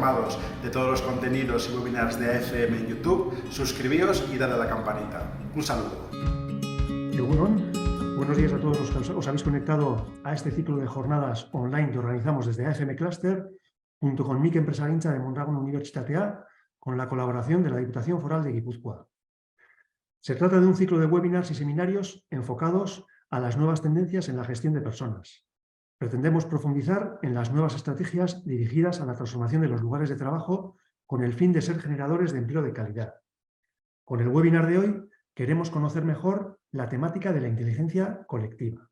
informados de todos los contenidos y webinars de AFM en YouTube, suscribíos y dale a la campanita. Un saludo. Egunon, buenos días a todos los que os habéis conectado a este ciclo de jornadas online que organizamos desde AFM Cluster junto con Mike Enpresagintza de Mondragon Unibertsitatea con la colaboración de la Diputación Foral de Guipúzcoa. Se trata de un ciclo de webinars y seminarios enfocados a las nuevas tendencias en la gestión de personas. Pretendemos profundizar en las nuevas estrategias dirigidas a la transformación de los lugares de trabajo con el fin de ser generadores de empleo de calidad. Con el webinar de hoy queremos conocer mejor la temática de la inteligencia colectiva.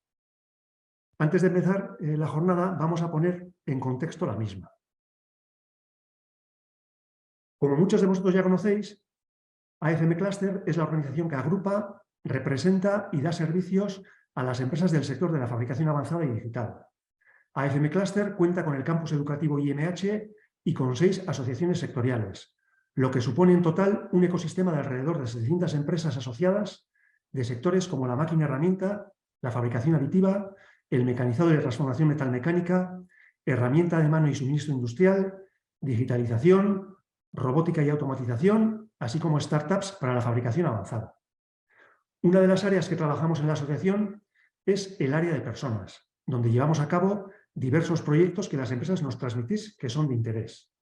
Antes de empezar la jornada, vamos a poner en contexto la misma. Como muchos de vosotros ya conocéis, AFM Cluster es la organización que agrupa, representa y da servicios a las empresas del sector de la fabricación avanzada y digital. AFM Cluster cuenta con el campus educativo IMH y con 6 asociaciones sectoriales, lo que supone en total un ecosistema de alrededor de 700 empresas asociadas de sectores como la máquina herramienta, la fabricación aditiva, el mecanizado de transformación metalmecánica, herramienta de mano y suministro industrial, digitalización, robótica y automatización, así como startups para la fabricación avanzada. Una de las áreas que trabajamos en la asociación es el área de personas, donde llevamos a cabo diversos proyectos que las empresas nos transmitís que son de interés.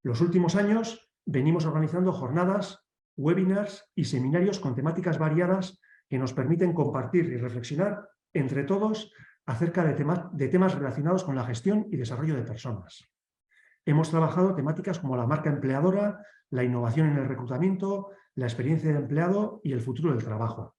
Los últimos años venimos organizando jornadas, webinars y seminarios con temáticas variadas que nos permiten compartir y reflexionar entre todos acerca de temas relacionados con la gestión y desarrollo de personas. Hemos trabajado temáticas como la marca empleadora, la innovación en el reclutamiento, la experiencia de empleado y el futuro del trabajo.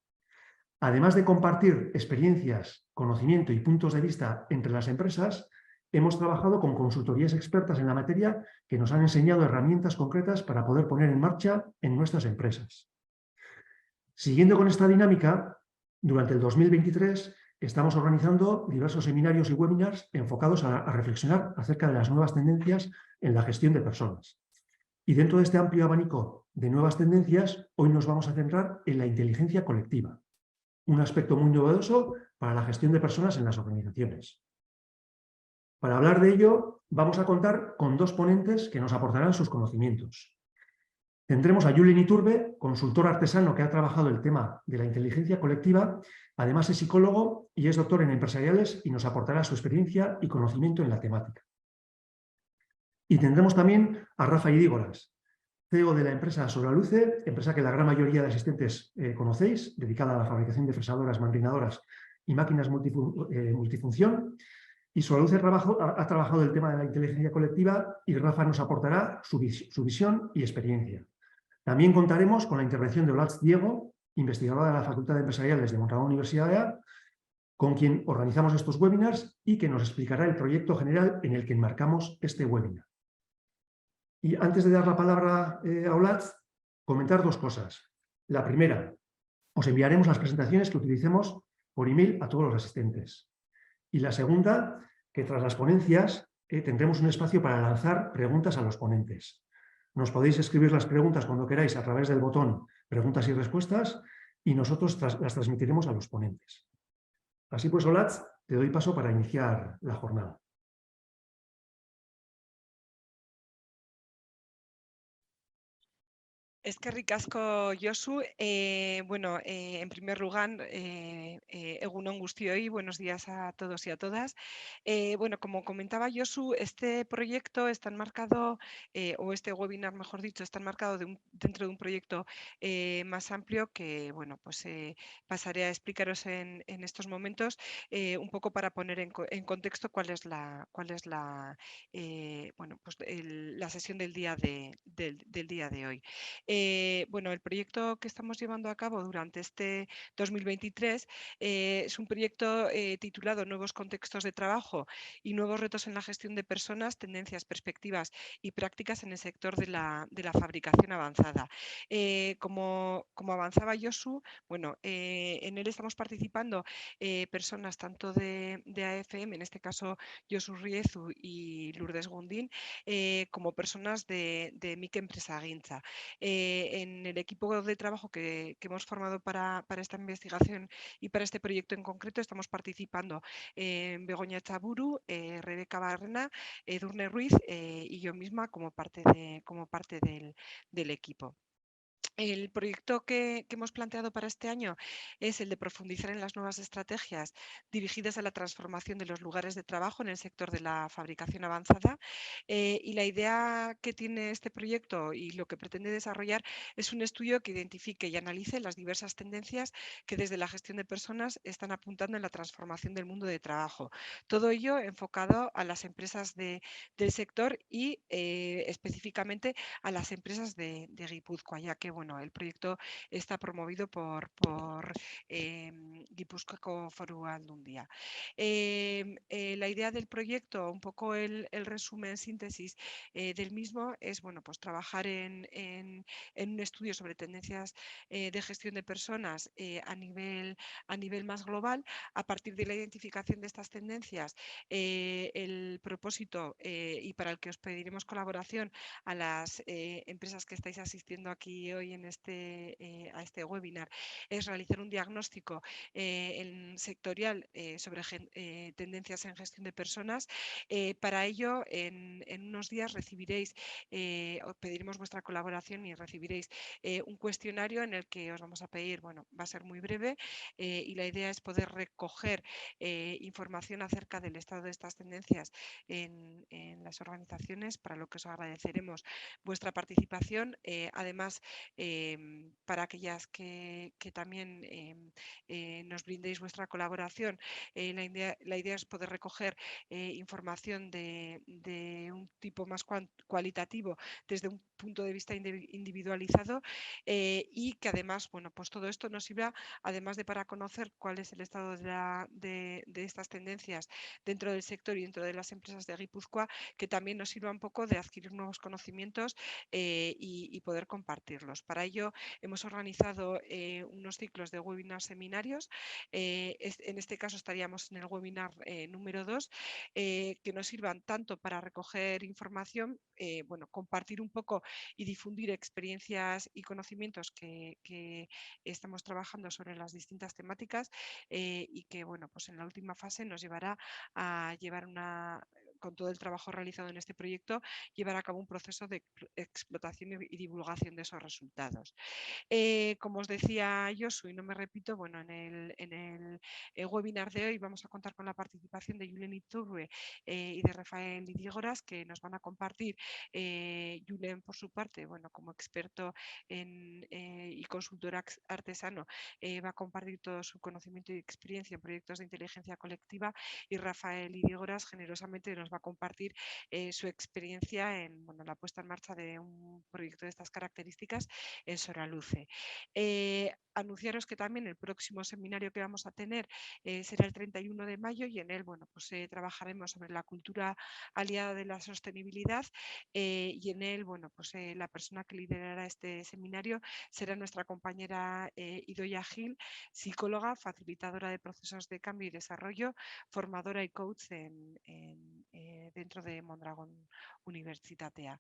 Además de compartir experiencias, conocimiento y puntos de vista entre las empresas, hemos trabajado con consultorías expertas en la materia que nos han enseñado herramientas concretas para poder poner en marcha en nuestras empresas. Siguiendo con esta dinámica, durante el 2023 estamos organizando diversos seminarios y webinars enfocados a reflexionar acerca de las nuevas tendencias en la gestión de personas. Y dentro de este amplio abanico de nuevas tendencias, hoy nos vamos a centrar en la inteligencia colectiva, un aspecto muy novedoso para la gestión de personas en las organizaciones. Para hablar de ello, vamos a contar con 2 ponentes que nos aportarán sus conocimientos. Tendremos a Julen Iturbe, consultor artesano que ha trabajado el tema de la inteligencia colectiva, además es psicólogo y es doctor en empresariales y nos aportará su experiencia y conocimiento en la temática. Y tendremos también a Rafa Idígoras, CEO de la empresa Solaluce, empresa que la gran mayoría de asistentes conocéis, dedicada a la fabricación de fresadoras, mandrinadoras y máquinas multifunción. Y Solaluce ha trabajado el tema de la inteligencia colectiva y Rafa nos aportará su visión y experiencia. También contaremos con la intervención de Olatz Diego, investigadora de la Facultad de Empresariales de Mondragon Universitatea, con quien organizamos estos webinars y que nos explicará el proyecto general en el que enmarcamos este webinar. Y antes de dar la palabra a Olatz, comentar 2 cosas. La primera, os enviaremos las presentaciones que utilicemos por email a todos los asistentes. Y la segunda, que tras las ponencias tendremos un espacio para lanzar preguntas a los ponentes. Nos podéis escribir las preguntas cuando queráis a través del botón preguntas y respuestas y nosotros las transmitiremos a los ponentes. Así pues, Olatz, te doy paso para iniciar la jornada. Eskerrik asko, Josu. En primer lugar, egunon guztioi, buenos días a todos y a todas. Como comentaba Josu, este proyecto está enmarcado, o este webinar, mejor dicho, está enmarcado dentro de un proyecto más amplio que, pasaré a explicaros en estos momentos, un poco para poner en contexto cuál es la sesión del día de hoy. El proyecto que estamos llevando a cabo durante este 2023 es un proyecto titulado Nuevos contextos de trabajo y nuevos retos en la gestión de personas, tendencias, perspectivas y prácticas en el sector de la fabricación avanzada. Como avanzaba Josu, en él estamos participando personas tanto de AFM, en este caso Josu Riezu y Lourdes Gundín, como personas de Mike Enpresagintza. En el equipo de trabajo que hemos formado para esta investigación y para este proyecto en concreto estamos participando Begoña Chaburu, Rebeca Barrena, Edurne Ruiz y yo misma como parte del equipo. El proyecto que hemos planteado para este año es el de profundizar en las nuevas estrategias dirigidas a la transformación de los lugares de trabajo en el sector de la fabricación avanzada. Y la idea que tiene este proyecto y lo que pretende desarrollar es un estudio que identifique y analice las diversas tendencias que desde la gestión de personas están apuntando en la transformación del mundo de trabajo. Todo ello enfocado a las empresas del sector y específicamente a las empresas de Guipúzcoa, ya que bueno, el proyecto está promovido por Gipuzkoako Foru Aldundia. La idea del proyecto, un poco el resumen, síntesis del mismo, es bueno, pues trabajar en un estudio sobre tendencias de gestión de personas a nivel más global. A partir de la identificación de estas tendencias, el propósito y para el que os pediremos colaboración a las empresas que estáis asistiendo aquí hoy a este webinar es realizar un diagnóstico sectorial sobre tendencias en gestión de personas. Para ello, en unos días recibiréis, os pediremos vuestra colaboración y recibiréis un cuestionario en el que os vamos a pedir, bueno, va a ser muy breve y la idea es poder recoger información acerca del estado de estas tendencias en las organizaciones, para lo que os agradeceremos vuestra participación. Además, para aquellas que también nos brindéis vuestra colaboración, la idea es poder recoger información de un tipo más cualitativo desde un punto de vista individualizado y que además, bueno, pues todo esto nos sirva, además de para conocer cuál es el estado de estas tendencias dentro del sector y dentro de las empresas de Guipúzcoa, que también nos sirva un poco de adquirir nuevos conocimientos y poder compartirlos. Para ello hemos organizado unos ciclos de webinars seminarios. En este caso estaríamos en el webinar número 2, que nos sirvan tanto para recoger información, bueno, compartir un poco y difundir experiencias y conocimientos que estamos trabajando sobre las distintas temáticas y que, bueno, pues en la última fase nos llevará a llevar con todo el trabajo realizado en este proyecto, llevar a cabo un proceso de explotación y divulgación de esos resultados. Como os decía Josu, y no me repito, bueno, en el webinar de hoy vamos a contar con la participación de Julen Iturbe y de Rafael Idígoras, que nos van a compartir. Julen, por su parte, bueno, como experto y consultor artesano, va a compartir todo su conocimiento y experiencia en proyectos de inteligencia colectiva, y Rafael Idígoras generosamente nos va a compartir su experiencia en la puesta en marcha de un proyecto de estas características en Soraluce. Anunciaros que también el próximo seminario que vamos a tener será el 31 de mayo y en él, bueno, pues trabajaremos sobre la cultura aliada de la sostenibilidad y en él, bueno, pues la persona que liderará este seminario será nuestra compañera Idoia Gil, psicóloga, facilitadora de procesos de cambio y desarrollo, formadora y coach dentro de Mondragón Universitatea.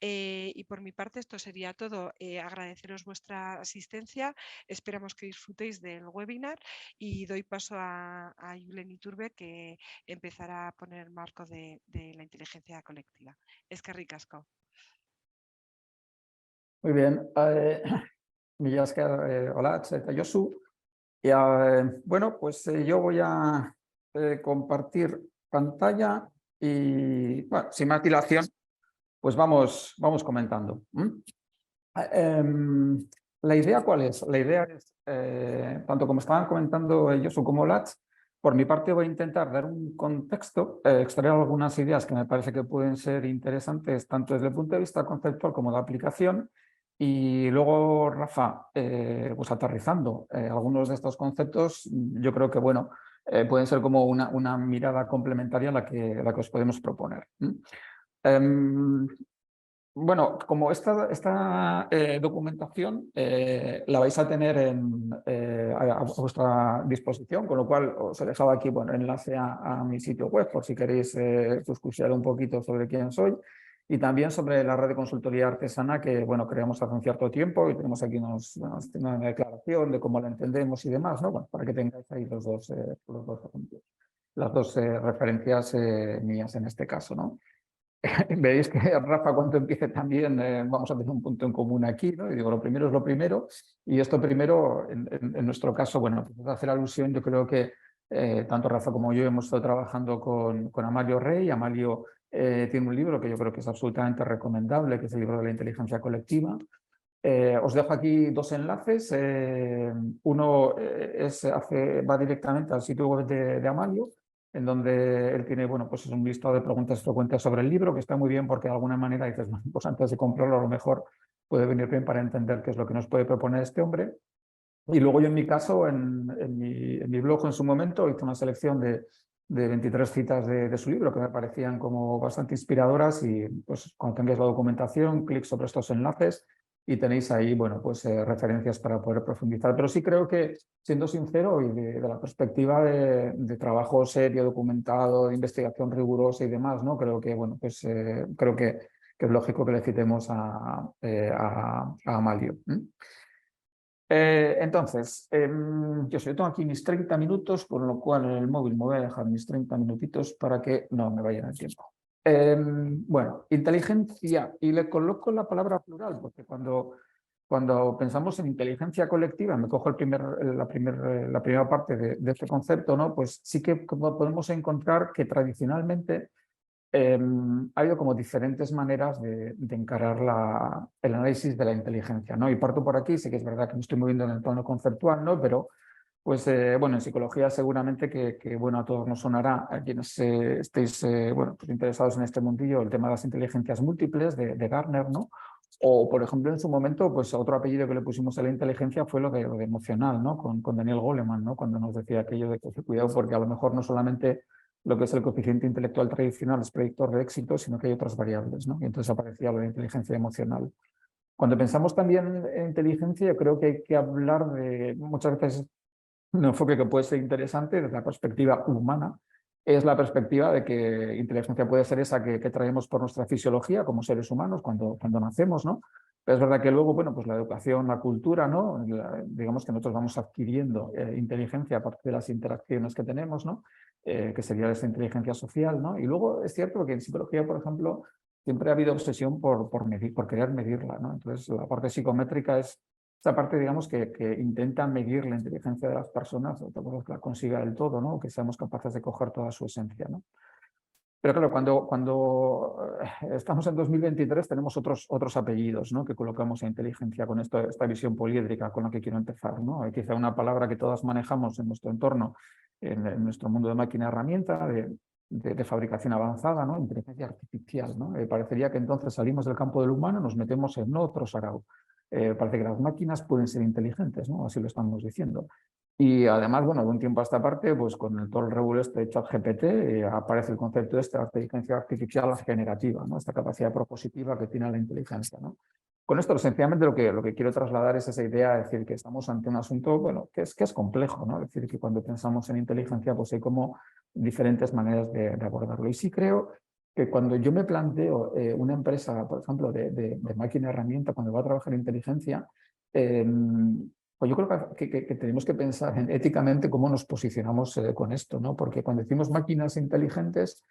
Y por mi parte esto sería todo. Agradeceros vuestra asistencia, esperamos que disfrutéis del webinar y doy paso a Julen Iturbe, que empezará a poner el marco de la inteligencia colectiva. Eskerrik asko. Muy bien. Mila esker, Olatz eta Josu. Y, bueno, pues yo voy a compartir pantalla y, bueno, sin más dilación, pues vamos comentando. ¿La idea cuál es? La idea es, tanto como estaban comentando Josu como Olatz, por mi parte voy a intentar dar un contexto, extraer algunas ideas que me parece que pueden ser interesantes tanto desde el punto de vista conceptual como de aplicación, y luego Rafa, pues aterrizando algunos de estos conceptos, yo creo que bueno, pueden ser como una mirada complementaria a la que os podemos proponer. Bueno, como esta documentación la vais a tener a vuestra disposición, con lo cual os he dejado aquí, bueno, enlace a mi sitio web por si queréis curiosear un poquito sobre quién soy. y también sobre la red de consultoría artesana que, bueno, creamos hace un cierto tiempo y tenemos aquí una declaración de cómo la entendemos y demás, ¿no? Bueno, para que tengáis ahí los dos ejemplos, las dos referencias mías en este caso, ¿no? Veréis que Rafa, cuando empiece también, vamos a tener un punto en común aquí, ¿no? Y digo, lo primero es lo primero, y esto primero, en nuestro caso, bueno, pues hacer alusión, yo creo que tanto Rafa como yo hemos estado trabajando con Amalio Rey. Amalio tiene un libro que yo creo que es absolutamente recomendable, que es el libro de la inteligencia colectiva. Os dejo aquí dos enlaces. Uno va directamente al sitio web de Amalio, en donde él tiene, bueno, pues es un listado de preguntas frecuentes sobre el libro, que está muy bien porque de alguna manera dices, bueno, pues antes de comprarlo a lo mejor puede venir bien para entender qué es lo que nos puede proponer este hombre. Y luego yo en mi caso, en mi blog en su momento, hice una selección de 23 citas de su libro que me parecían como bastante inspiradoras, y pues cuando tengáis la documentación, clic sobre estos enlaces y tenéis ahí, bueno, pues referencias para poder profundizar. Pero sí creo que, siendo sincero, y de la perspectiva de trabajo serio, documentado, de investigación rigurosa y demás, ¿no? Creo que, bueno, pues creo que es lógico que le citemos a Amalio. Entonces, yo tengo aquí mis 30 minutos, con lo cual en el móvil me voy a dejar mis 30 minutitos para que no me vayan el tiempo. Bueno, inteligencia, y le coloco la palabra plural, porque cuando pensamos en inteligencia colectiva, me cojo la primera parte de este concepto, ¿no? Pues sí que podemos encontrar que tradicionalmente ha habido como diferentes maneras de encarar el análisis de la inteligencia, ¿no? Y parto por aquí, sí que es verdad que me estoy moviendo en el plano conceptual, ¿no? Pero, pues, bueno, en psicología seguramente que bueno, a todos nos sonará, a quienes estéis, bueno, pues interesados en este mundillo, el tema de las inteligencias múltiples de Gardner, ¿no? O, por ejemplo, en su momento, pues otro apellido que le pusimos a la inteligencia fue lo de emocional, ¿no? Con Daniel Goleman, ¿no? Cuando nos decía aquello de que cuidado, porque a lo mejor no solamente lo que es el coeficiente intelectual tradicional es predictor de éxito, sino que hay otras variables, ¿no? Y entonces aparecía la inteligencia emocional. Cuando pensamos también en inteligencia, yo creo que hay que hablar de, muchas veces, un enfoque que puede ser interesante desde la perspectiva humana, es la perspectiva de que inteligencia puede ser esa que traemos por nuestra fisiología como seres humanos cuando nacemos, ¿no? Pero es verdad que luego, bueno, pues la educación, la cultura, ¿no? Digamos que nosotros vamos adquiriendo inteligencia a partir de las interacciones que tenemos, ¿no? Que sería esa inteligencia social, ¿no? Y luego es cierto que en psicología, por ejemplo, siempre ha habido obsesión por querer medirla, ¿no? Entonces, la parte psicométrica es esa parte, digamos, que intenta medir la inteligencia de las personas, otra cosa es que la consiga del todo, ¿no? Que seamos capaces de coger toda su esencia, ¿no? Pero claro, cuando estamos en 2023 tenemos otros apellidos, ¿no? Que colocamos a inteligencia con esta visión poliédrica con la que quiero empezar, ¿no? Hay quizá una palabra que todas manejamos en nuestro entorno, en nuestro mundo de máquina-herramienta, de fabricación avanzada, ¿no? Inteligencia artificial, ¿no? Parecería que entonces salimos del campo del humano, nos metemos en otro sarao. Parece que las máquinas pueden ser inteligentes, ¿no? Así lo estamos diciendo. Y además, bueno, de un tiempo a esta parte, pues con todo el revuelo de ChatGPT, aparece el concepto de esta inteligencia artificial generativa, ¿no? Esta capacidad propositiva que tiene la inteligencia, ¿no? Con esto, sencillamente, lo que quiero trasladar es esa idea de decir que estamos ante un asunto, bueno, que es complejo, ¿no? Es decir, que cuando pensamos en inteligencia, pues hay como diferentes maneras de abordarlo. Y sí creo que cuando yo me planteo una empresa, por ejemplo, de máquina-herramienta, cuando va a trabajar inteligencia, pues yo creo que tenemos que pensar en, éticamente, cómo nos posicionamos con esto, ¿no? Porque cuando decimos máquinas inteligentes,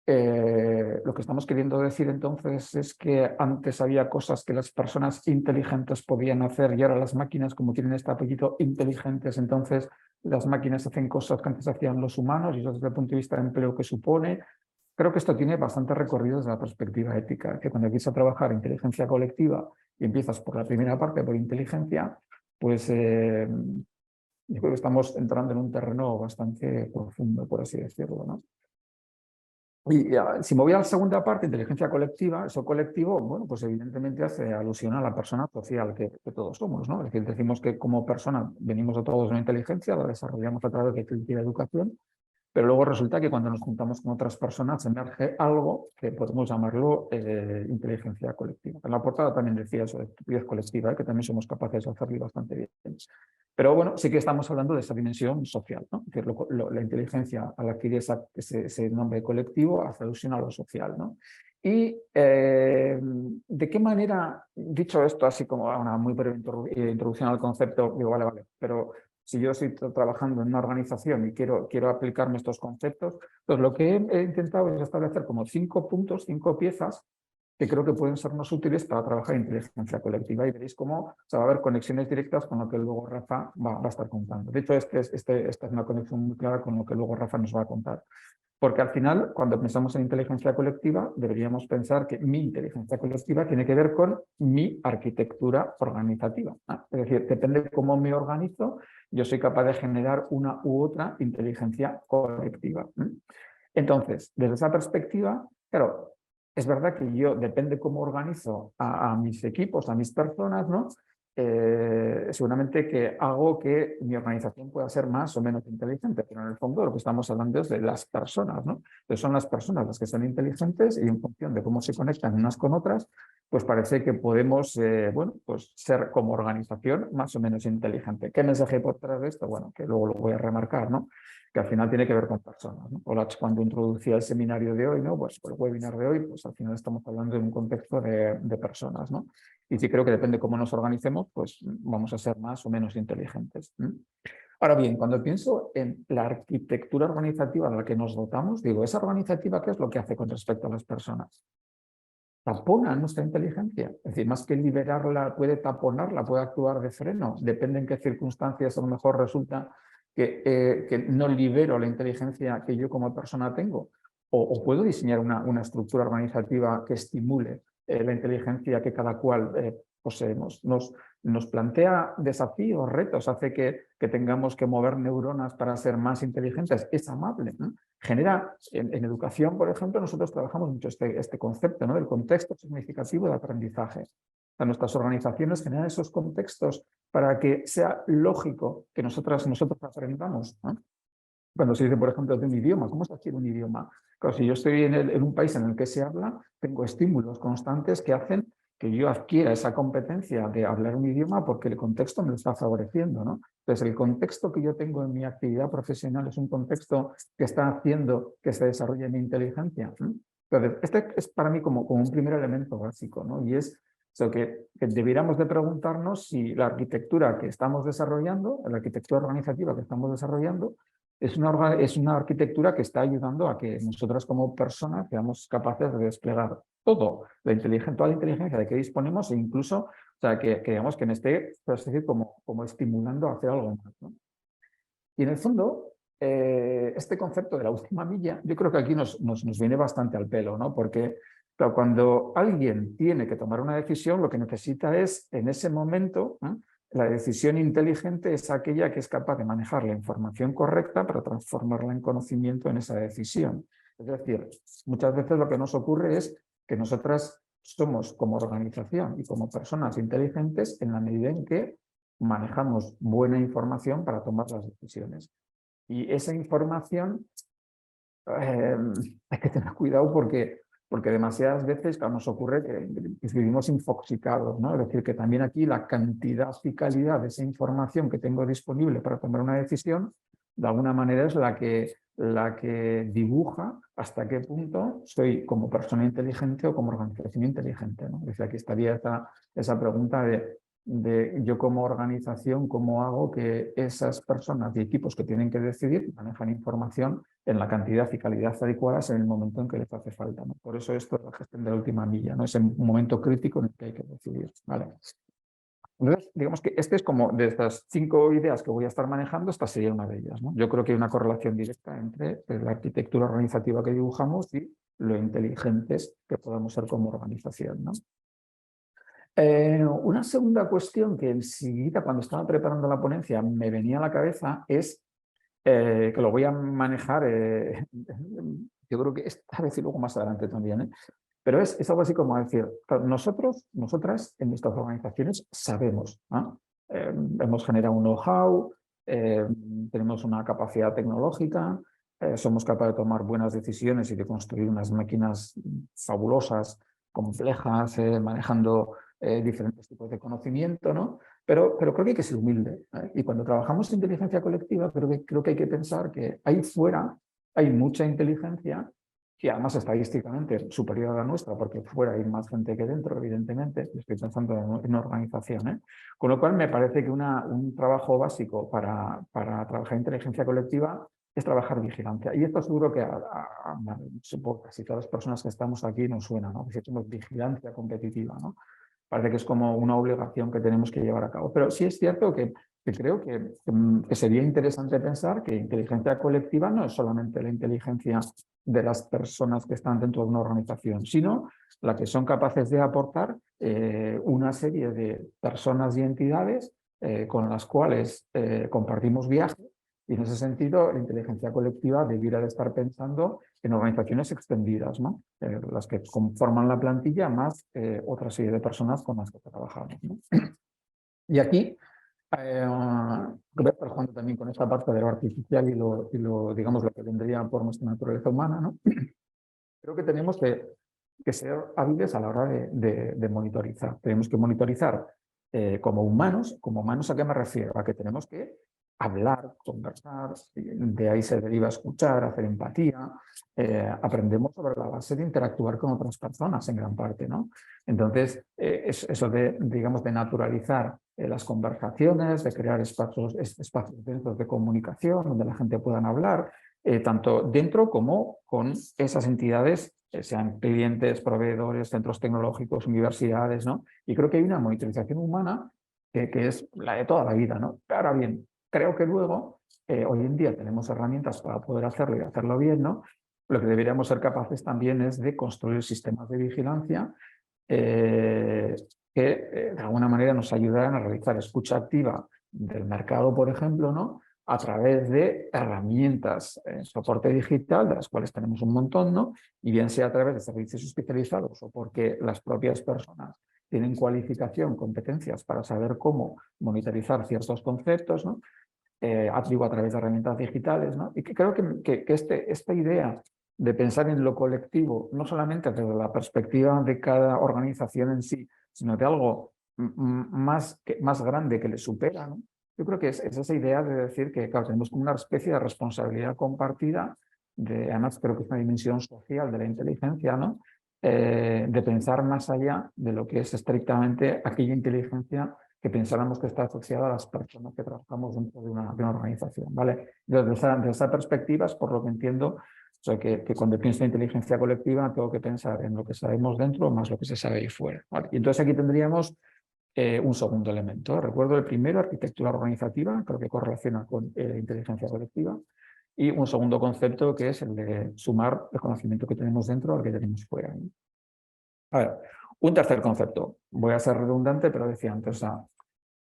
lo que estamos queriendo decir entonces es que antes había cosas que las personas inteligentes podían hacer y ahora las máquinas, como tienen este apellido, inteligentes, entonces las máquinas hacen cosas que antes hacían los humanos, y eso desde el punto de vista de empleo que supone. Creo que esto tiene bastante recorrido desde la perspectiva ética, que cuando empiezas a trabajar inteligencia colectiva y empiezas por la primera parte, por inteligencia, pues yo creo que estamos entrando en un terreno bastante profundo, por así decirlo, ¿no? Y si me voy a la segunda parte, inteligencia colectiva, eso colectivo, bueno, pues evidentemente hace alusión a la persona social que todos somos, ¿no? Es decir, decimos que como persona venimos a todos una inteligencia, la desarrollamos a través de la educación, pero luego resulta que cuando nos juntamos con otras personas emerge algo que podemos llamarlo inteligencia colectiva. En la portada también decía eso de estupidez colectiva, que también somos capaces de hacerlo bastante bien. Pero bueno, sí que estamos hablando de esa dimensión social, ¿no? Es decir, la inteligencia al adquirir ese nombre colectivo hace alusión a lo social, ¿no? Y de qué manera, dicho esto así como una muy breve introducción al concepto, digo, vale, pero si yo estoy trabajando en una organización y quiero aplicarme estos conceptos, pues lo que he intentado es establecer como 5 puntos, 5 piezas que creo que pueden sernos útiles para trabajar inteligencia colectiva, y veréis cómo se va a haber conexiones directas con lo que luego Rafa va a estar contando. De hecho, esta es una conexión muy clara con lo que luego Rafa nos va a contar. Porque al final, cuando pensamos en inteligencia colectiva, deberíamos pensar que mi inteligencia colectiva tiene que ver con mi arquitectura organizativa, ¿no? Es decir, depende de cómo me organizo, yo soy capaz de generar una u otra inteligencia colectiva. Entonces, desde esa perspectiva, claro, es verdad que yo, depende cómo organizo a mis equipos, a mis personas, ¿no? Seguramente que hago que mi organización pueda ser más o menos inteligente, pero en el fondo lo que estamos hablando es de las personas, ¿no? Entonces son las personas las que son inteligentes, y en función de cómo se conectan unas con otras, pues parece que podemos bueno, pues ser como organización más o menos inteligente. ¿Qué mensaje hay por detrás de esto? Bueno, que luego lo voy a remarcar, ¿no? Que al final tiene que ver con personas, ¿no? Olach, cuando introducía el seminario de hoy, ¿no? Pues el webinar de hoy, pues al final estamos hablando de un contexto de personas, ¿no? Y sí creo que depende de cómo nos organicemos, pues vamos a ser más o menos inteligentes. Ahora bien, cuando pienso en la arquitectura organizativa de la que nos dotamos, digo, ¿esa organizativa qué es lo que hace con respecto a las personas? Tapona nuestra inteligencia, es decir, más que liberarla, puede taponarla, puede actuar de freno, depende en qué circunstancias a lo mejor resulta que no libero la inteligencia que yo como persona tengo, o puedo diseñar una estructura organizativa que estimule la inteligencia que cada cual poseemos. Nos plantea desafíos, retos, hace que tengamos que mover neuronas para ser más inteligentes, es amable, ¿no? Genera, en educación, por ejemplo, nosotros trabajamos mucho este concepto, ¿no? Del contexto significativo de aprendizaje. O sea, nuestras organizaciones generan esos contextos para que sea lógico que nosotros aprendamos, ¿no? Cuando se dice, por ejemplo, de un idioma, ¿cómo se adquiere un idioma? Claro, si yo estoy en un país en el que se habla, tengo estímulos constantes que hacen que yo adquiera esa competencia de hablar un idioma porque el contexto me lo está favoreciendo, ¿no? Entonces, el contexto que yo tengo en mi actividad profesional es un contexto que está haciendo que se desarrolle mi inteligencia, ¿no? Entonces, este es para mí como un primer elemento básico, ¿no? Y es que debiéramos de preguntarnos si la arquitectura que estamos desarrollando, la arquitectura organizativa que estamos desarrollando, es una arquitectura que está ayudando a que nosotros como personas seamos capaces de desplegar toda la inteligencia de que disponemos, e incluso, o sea, que digamos que me esté, pues, decir, como estimulando a hacer algo más, ¿no? Y en el fondo, este concepto de la última milla, yo creo que aquí nos viene bastante al pelo, ¿no? Porque claro, cuando alguien tiene que tomar una decisión, lo que necesita es, en ese momento, ¿eh? La decisión inteligente es aquella que es capaz de manejar la información correcta para transformarla en conocimiento en esa decisión. Es decir, muchas veces lo que nos ocurre es que nosotras somos como organización y como personas inteligentes en la medida en que manejamos buena información para tomar las decisiones. Y esa información hay que tener cuidado porque demasiadas veces nos ocurre que vivimos infoxicados, ¿no? Es decir, que también aquí la cantidad y calidad de esa información que tengo disponible para tomar una decisión, de alguna manera es la que dibuja hasta qué punto soy como persona inteligente o como organización inteligente, ¿no? Es decir, aquí estaría esa pregunta de yo como organización, cómo hago que esas personas y equipos que tienen que decidir manejan información en la cantidad y calidad adecuadas en el momento en que les hace falta, ¿no? Por eso esto es la gestión de la última milla, ¿no? Es un momento crítico en el que hay que decidir, ¿vale? Entonces, digamos que este es como de estas 5 ideas que voy a estar manejando, esta sería una de ellas, ¿no? Yo creo que hay una correlación directa entre la arquitectura organizativa que dibujamos y lo inteligentes que podamos ser como organización, ¿no? Una segunda cuestión que enseguida, cuando estaba preparando la ponencia, me venía a la cabeza es que lo voy a manejar, yo creo que esta vez y luego más adelante también, pero es algo así como decir, nosotras en nuestras organizaciones sabemos, ¿no? Hemos generado un know-how, tenemos una capacidad tecnológica, somos capaces de tomar buenas decisiones y de construir unas máquinas fabulosas, complejas, manejando diferentes tipos de conocimiento, ¿no? Pero creo que hay que ser humilde, ¿eh? Y cuando trabajamos en inteligencia colectiva, creo que hay que pensar que ahí fuera hay mucha inteligencia, y además estadísticamente superior a la nuestra, porque fuera hay más gente que dentro, evidentemente. Estoy pensando en organización, ¿eh? Con lo cual me parece que un trabajo básico para trabajar inteligencia colectiva es trabajar vigilancia. Y esto seguro que supongo, casi todas las personas que estamos aquí nos suena, ¿no? Que decimos vigilancia competitiva, ¿no? Parece que es como una obligación que tenemos que llevar a cabo. Pero sí es cierto que creo que sería interesante pensar que inteligencia colectiva no es solamente la inteligencia de las personas que están dentro de una organización, sino la que son capaces de aportar una serie de personas y entidades con las cuales compartimos viajes. Y en ese sentido, la inteligencia colectiva debiera de estar pensando en organizaciones extendidas, ¿no? Las que conforman la plantilla más otra serie de personas con las que trabajamos, ¿no? Y aquí, trabajando también con esta parte de lo artificial y digamos, lo que vendría por nuestra naturaleza humana, ¿no? Creo que tenemos que ser hábiles a la hora de monitorizar. Tenemos que monitorizar como humanos. ¿Como humanos a qué me refiero? A que tenemos que hablar, conversar, de ahí se deriva escuchar, hacer empatía. Aprendemos sobre la base de interactuar con otras personas en gran parte, ¿no? Entonces, eso digamos, de naturalizar las conversaciones, de crear espacios dentro de comunicación donde la gente pueda hablar, tanto dentro como con esas entidades, sean clientes, proveedores, centros tecnológicos, universidades, ¿no? Y creo que hay una monitorización humana que es la de toda la vida, ¿no? Ahora bien, creo que luego, hoy en día tenemos herramientas para poder hacerlo y hacerlo bien, ¿no? Lo que deberíamos ser capaces también es de construir sistemas de vigilancia que de alguna manera nos ayudaran a realizar escucha activa del mercado, por ejemplo, ¿no? A través de herramientas en soporte digital, de las cuales tenemos un montón, ¿no? Y bien sea a través de servicios especializados o porque las propias personas tienen cualificación, competencias para saber cómo monitorizar ciertos conceptos, ¿no? Digo, a través de herramientas digitales, ¿no? Y que creo que esta idea de pensar en lo colectivo, no solamente desde la perspectiva de cada organización en sí, sino de algo más grande que le supera, ¿no? Yo creo que es esa idea de decir que, claro, tenemos como una especie de responsabilidad compartida, además creo que es una dimensión social de la inteligencia, ¿no? De pensar más allá de lo que es estrictamente aquella inteligencia que pensáramos que está asociada a las personas que trabajamos dentro de una organización, ¿vale? Desde esa perspectiva es por lo que entiendo, o sea, que cuando pienso en inteligencia colectiva tengo que pensar en lo que sabemos dentro más lo que se sabe ahí fuera, ¿vale? Y entonces aquí tendríamos un segundo elemento. Recuerdo el primero, arquitectura organizativa, creo que correlaciona con inteligencia colectiva, y un segundo concepto que es el de sumar el conocimiento que tenemos dentro al que tenemos fuera, ¿no? A ver, un tercer concepto, voy a ser redundante, pero decía antes, o sea,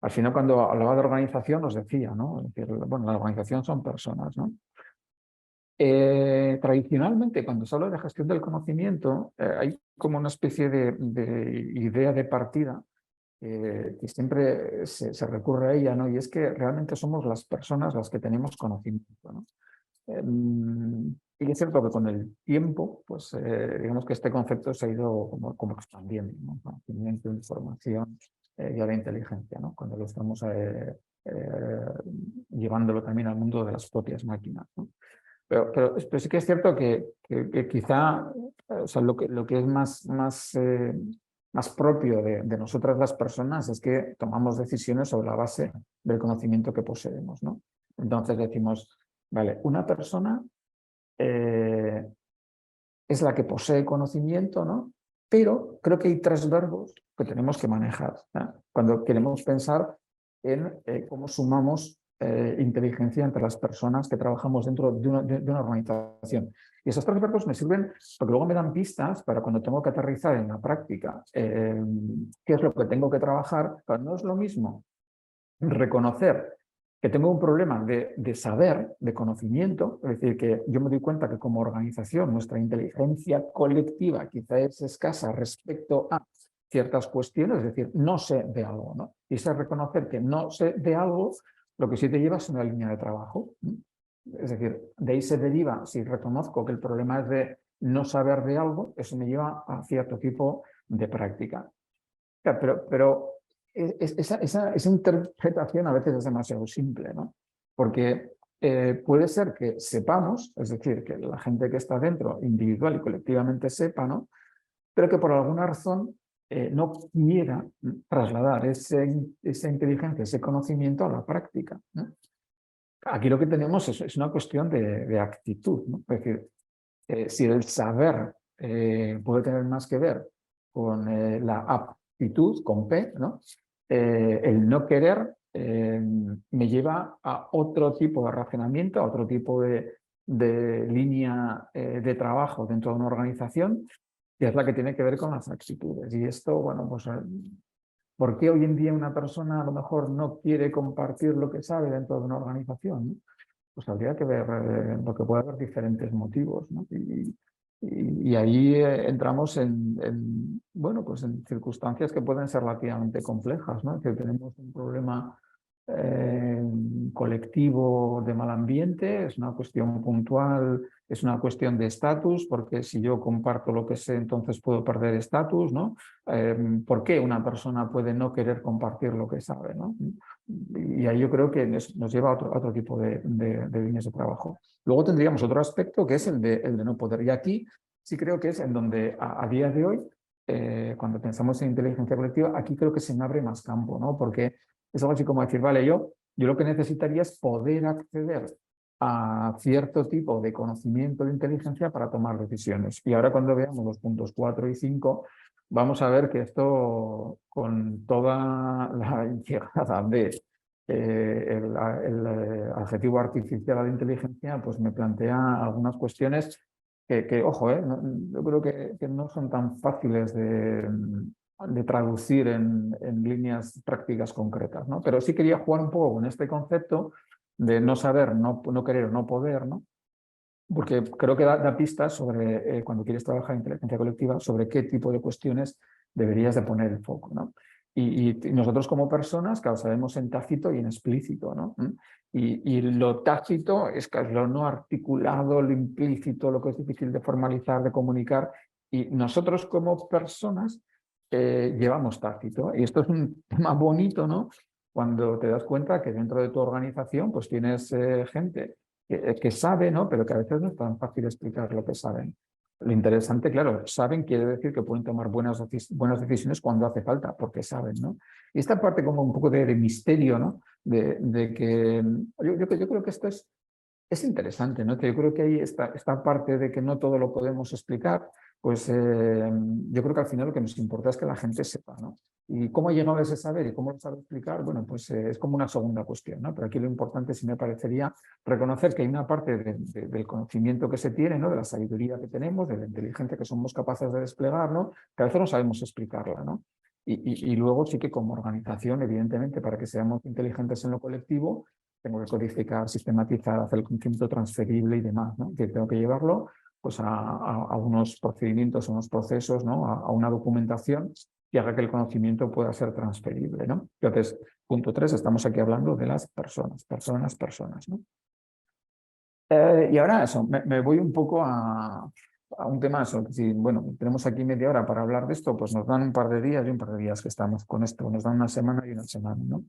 al final cuando hablaba de organización os decía, ¿no? Es decir, bueno, la organización son personas, ¿no? Tradicionalmente, cuando se habla de gestión del conocimiento, hay como una especie de idea de partida que siempre se recurre a ella, ¿no? Y es que realmente somos las personas las que tenemos conocimiento, ¿no? Y es cierto que con el tiempo, pues digamos que este concepto se ha ido como expandiendo, ¿no? Conocimiento, información y la inteligencia, ¿no? Cuando lo estamos llevándolo también al mundo de las propias máquinas, ¿no? Pero sí que es cierto que quizá o sea, lo que es más propio de nosotras las personas es que tomamos decisiones sobre la base del conocimiento que poseemos, ¿no? Entonces decimos, vale, una persona es la que posee conocimiento, ¿no? Pero creo que hay tres verbos que tenemos que manejar, ¿no? Cuando queremos pensar en cómo sumamos inteligencia entre las personas que trabajamos dentro de una organización. Y esos tres verbos me sirven porque luego me dan pistas para cuando tengo que aterrizar en la práctica qué es lo que tengo que trabajar. Pero no es lo mismo reconocer que tengo un problema de saber, de conocimiento, es decir, que yo me doy cuenta que como organización nuestra inteligencia colectiva quizá es escasa respecto a ciertas cuestiones, es decir, no sé de algo, ¿no? Y ese reconocer que no sé de algo, lo que sí te lleva es una línea de trabajo. Es Es decir, de ahí se deriva, si reconozco que el problema es de no saber de algo, eso me lleva a cierto tipo de práctica. Pero esa interpretación a veces es demasiado simple, ¿no? Porque puede ser que sepamos, es decir, que la gente que está dentro, individual y colectivamente sepa, ¿no? Pero que por alguna razón no quiera trasladar esa inteligencia, ese conocimiento a la práctica, ¿no? Aquí lo que tenemos es una cuestión de actitud, ¿no? Es decir, si el saber puede tener más que ver con la aptitud, con P, ¿no? El no querer me lleva a otro tipo de razonamiento, a otro tipo de línea de trabajo dentro de una organización, que es la que tiene que ver con las actitudes. Y esto, bueno, pues, ¿por qué hoy en día una persona a lo mejor no quiere compartir lo que sabe dentro de una organización, ¿no? Pues habría que ver lo que puede haber diferentes motivos, ¿no? Y ahí entramos bueno, pues en circunstancias que pueden ser relativamente complejas, ¿no? Que tenemos un problema colectivo de mal ambiente, es una cuestión puntual, es una cuestión de estatus, porque si yo comparto lo que sé, entonces puedo perder estatus, ¿no? ¿Por qué una persona puede no querer compartir lo que sabe, ¿no? Y ahí yo creo que nos lleva a otro tipo de líneas de trabajo. Luego tendríamos otro aspecto que es el de no poder. Y aquí sí creo que es en donde a día de hoy, cuando pensamos en inteligencia colectiva, aquí creo que se me abre más campo, ¿no? Porque es algo así como decir, vale, yo lo que necesitaría es poder acceder a cierto tipo de conocimiento de inteligencia para tomar decisiones. Y ahora cuando veamos los puntos 4 y 5, vamos a ver que esto, con toda la llegada de el adjetivo artificial a la inteligencia, pues me plantea algunas cuestiones que ojo, yo creo que no son tan fáciles de traducir en líneas prácticas concretas, ¿no? Pero sí quería jugar un poco con este concepto de no saber, no querer o no poder, ¿no? Porque creo que da pistas sobre, cuando quieres trabajar en inteligencia colectiva, sobre qué tipo de cuestiones deberías de poner el foco, ¿no? Y nosotros como personas, claro, sabemos en tácito y en explícito, ¿no? Y lo tácito es lo no articulado, lo implícito, lo que es difícil de formalizar, de comunicar. Y nosotros como personas llevamos tácito. Y esto es un tema bonito, ¿no? Cuando te das cuenta que dentro de tu organización pues tienes gente que sabe, ¿no? Pero que a veces no es tan fácil explicar lo que saben. Lo interesante, claro, saben quiere decir que pueden tomar buenas decisiones cuando hace falta, porque saben, ¿no? Y esta parte como un poco de misterio, ¿no? De que yo creo que esto es interesante, ¿no? Yo creo que ahí esta parte de que no todo lo podemos explicar, pues yo creo que al final lo que nos importa es que la gente sepa, ¿no? Y cómo ha llegado a ese saber y cómo lo sabe explicar, bueno, pues es como una segunda cuestión, ¿no? Pero aquí lo importante sí me parecería reconocer que hay una parte del conocimiento que se tiene, ¿no? De la sabiduría que tenemos, de la inteligencia que somos capaces de desplegar, ¿no? Que a veces no sabemos explicarla, ¿no? Y luego sí que como organización, evidentemente, para que seamos inteligentes en lo colectivo, tengo que codificar, sistematizar, hacer el conocimiento transferible y demás, ¿no? Que tengo que llevarlo pues, a unos procedimientos, a unos procesos, ¿no? A una documentación que haga que el conocimiento pueda ser transferible, ¿no? Entonces, punto 3, estamos aquí hablando de las personas, ¿no? Y ahora eso, me voy un poco a un tema, eso, que si, bueno, tenemos aquí media hora para hablar de esto, pues nos dan un par de días y un par de días que estamos con esto, nos dan una semana y una semana, ¿no?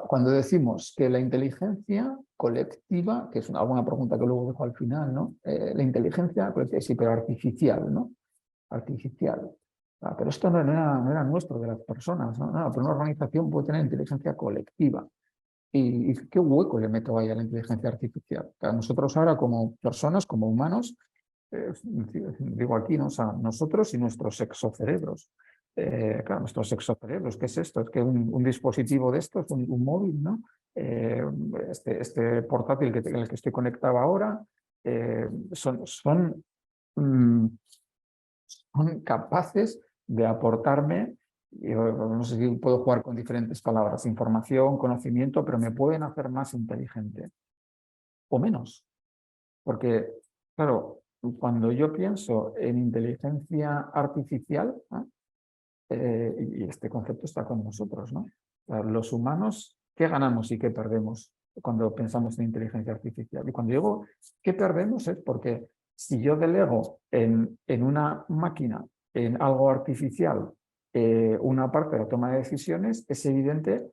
Cuando decimos que la inteligencia colectiva, que es alguna pregunta que luego dejo al final, ¿no? La inteligencia colectiva, sí, pero artificial, ¿no? Artificial. Pero esto no era nuestro, de las personas, ¿no? No, pero una organización puede tener inteligencia colectiva. ¿Y qué hueco le meto ahí a la inteligencia artificial? Nosotros ahora como personas, como humanos, digo aquí, ¿no? O sea, nosotros y nuestros exocerebros. Claro, nuestros exocerebros, ¿qué es esto? Es que un dispositivo de estos, un móvil, ¿no? Este portátil en el que estoy conectado ahora, son capaces de aportarme, no sé si puedo jugar con diferentes palabras, información, conocimiento, pero me pueden hacer más inteligente o menos. Porque, claro, cuando yo pienso en inteligencia artificial, ¿no? Y este concepto está con nosotros, ¿no? Los humanos, ¿qué ganamos y qué perdemos cuando pensamos en inteligencia artificial. Y cuando digo ¿qué perdemos? Es porque si yo delego en una máquina, en algo artificial, una parte de la toma de decisiones, es evidente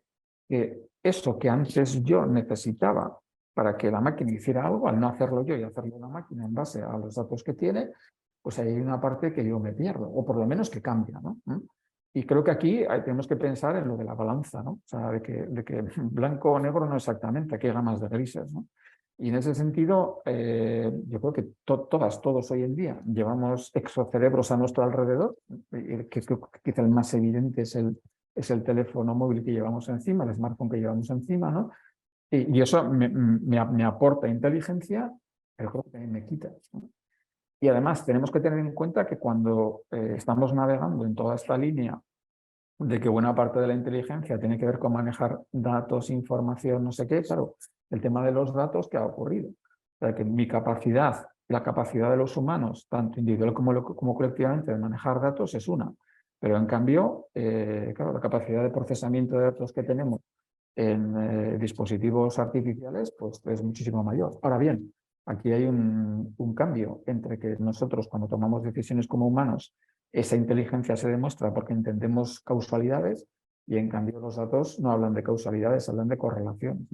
que eso que antes yo necesitaba para que la máquina hiciera algo, al no hacerlo yo y hacerlo la máquina en base a los datos que tiene, pues ahí hay una parte que yo me pierdo, o por lo menos que cambia, ¿no? Y creo que aquí tenemos que pensar en lo de la balanza, ¿no? O sea, de que blanco o negro no exactamente, aquí hay gamas de grises, ¿no? Y en ese sentido, yo creo que todos hoy en día llevamos exocerebros a nuestro alrededor, que creo que quizá el más evidente es el teléfono móvil que llevamos encima, el smartphone que llevamos encima, ¿no? Y eso me aporta inteligencia, pero creo que también me quita, ¿no? Y además tenemos que tener en cuenta que cuando estamos navegando en toda esta línea de que buena parte de la inteligencia tiene que ver con manejar datos, información, no sé qué, claro, el tema de los datos, ¿qué ha ocurrido? O sea, que mi capacidad, la capacidad de los humanos, tanto individual como colectivamente, de manejar datos es una. Pero en cambio, claro, la capacidad de procesamiento de datos que tenemos en dispositivos artificiales, pues es muchísimo mayor. Ahora bien, aquí hay un cambio entre que nosotros cuando tomamos decisiones como humanos, esa inteligencia se demuestra porque entendemos causalidades y en cambio los datos no hablan de causalidades, hablan de correlaciones.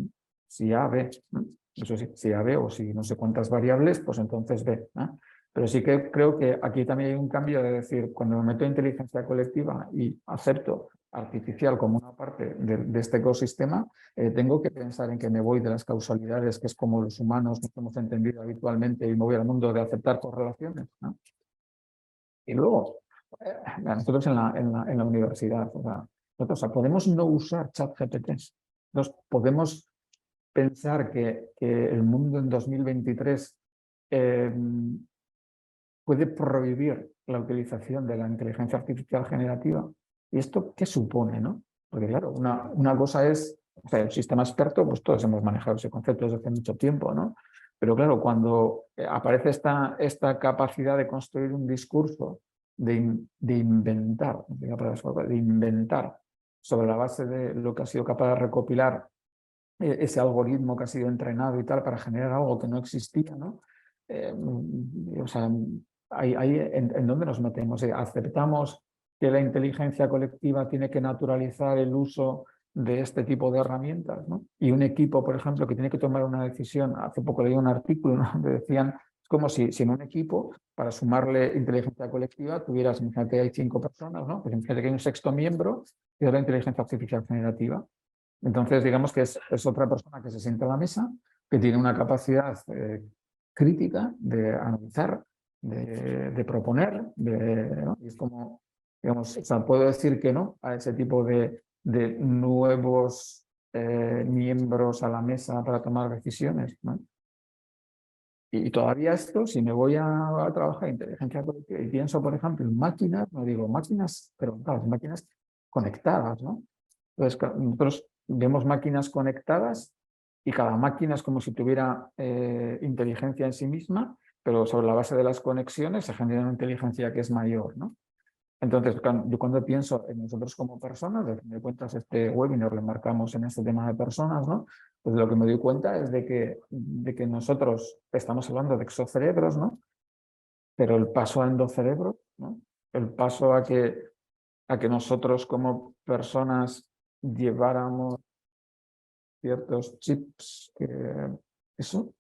Si A, B, eso sí, si A, B o si no sé cuántas variables, pues entonces B. Pero sí que creo que aquí también hay un cambio de decir, cuando me meto en inteligencia colectiva y acepto artificial como una parte de este ecosistema, tengo que pensar en que me voy de las causalidades, que es como los humanos nos hemos entendido habitualmente, y me voy al mundo de aceptar correlaciones, ¿no? Y luego, nosotros en la universidad, nosotros podemos no usar ChatGPT, podemos pensar que el mundo en 2023 puede prohibir la utilización de la inteligencia artificial generativa. ¿Y esto qué supone, no? Porque claro, una cosa es, o sea, el sistema experto, pues todos hemos manejado ese concepto desde hace mucho tiempo, ¿no? Pero claro, cuando aparece esta capacidad de construir un discurso, de inventar sobre la base de lo que ha sido capaz de recopilar ese algoritmo que ha sido entrenado y tal para generar algo que no existía, ¿no? O sea, ¿en dónde nos metemos? ¿Aceptamos que la inteligencia colectiva tiene que naturalizar el uso de este tipo de herramientas, ¿no? Y un equipo, por ejemplo, que tiene que tomar una decisión, hace poco leí un artículo, ¿no?, donde decían, es como si en un equipo, para sumarle inteligencia colectiva, tuvieras, imagínate, hay 5 personas, ¿no? Pues imagínate que hay un sexto miembro que es la inteligencia artificial generativa. Entonces, digamos que es otra persona que se sienta a la mesa, que tiene una capacidad crítica de analizar, de proponer, ¿no? Y es como, digamos, o sea, puedo decir que no a ese tipo de nuevos miembros a la mesa para tomar decisiones, ¿no? Y todavía esto, si me voy a trabajar en inteligencia colectiva y pienso, por ejemplo, en máquinas, no digo máquinas, pero claro, máquinas conectadas, ¿no? Entonces, nosotros vemos máquinas conectadas y cada máquina es como si tuviera inteligencia en sí misma, pero sobre la base de las conexiones se genera una inteligencia que es mayor, ¿no? Entonces, yo cuando pienso en nosotros como personas, de fin de cuentas este webinar lo marcamos en este tema de personas, ¿no? Pues lo que me doy cuenta es de que nosotros estamos hablando de exocerebros, ¿no? Pero el paso a endocerebro, ¿no? El paso a que nosotros como personas lleváramos ciertos chips, eso,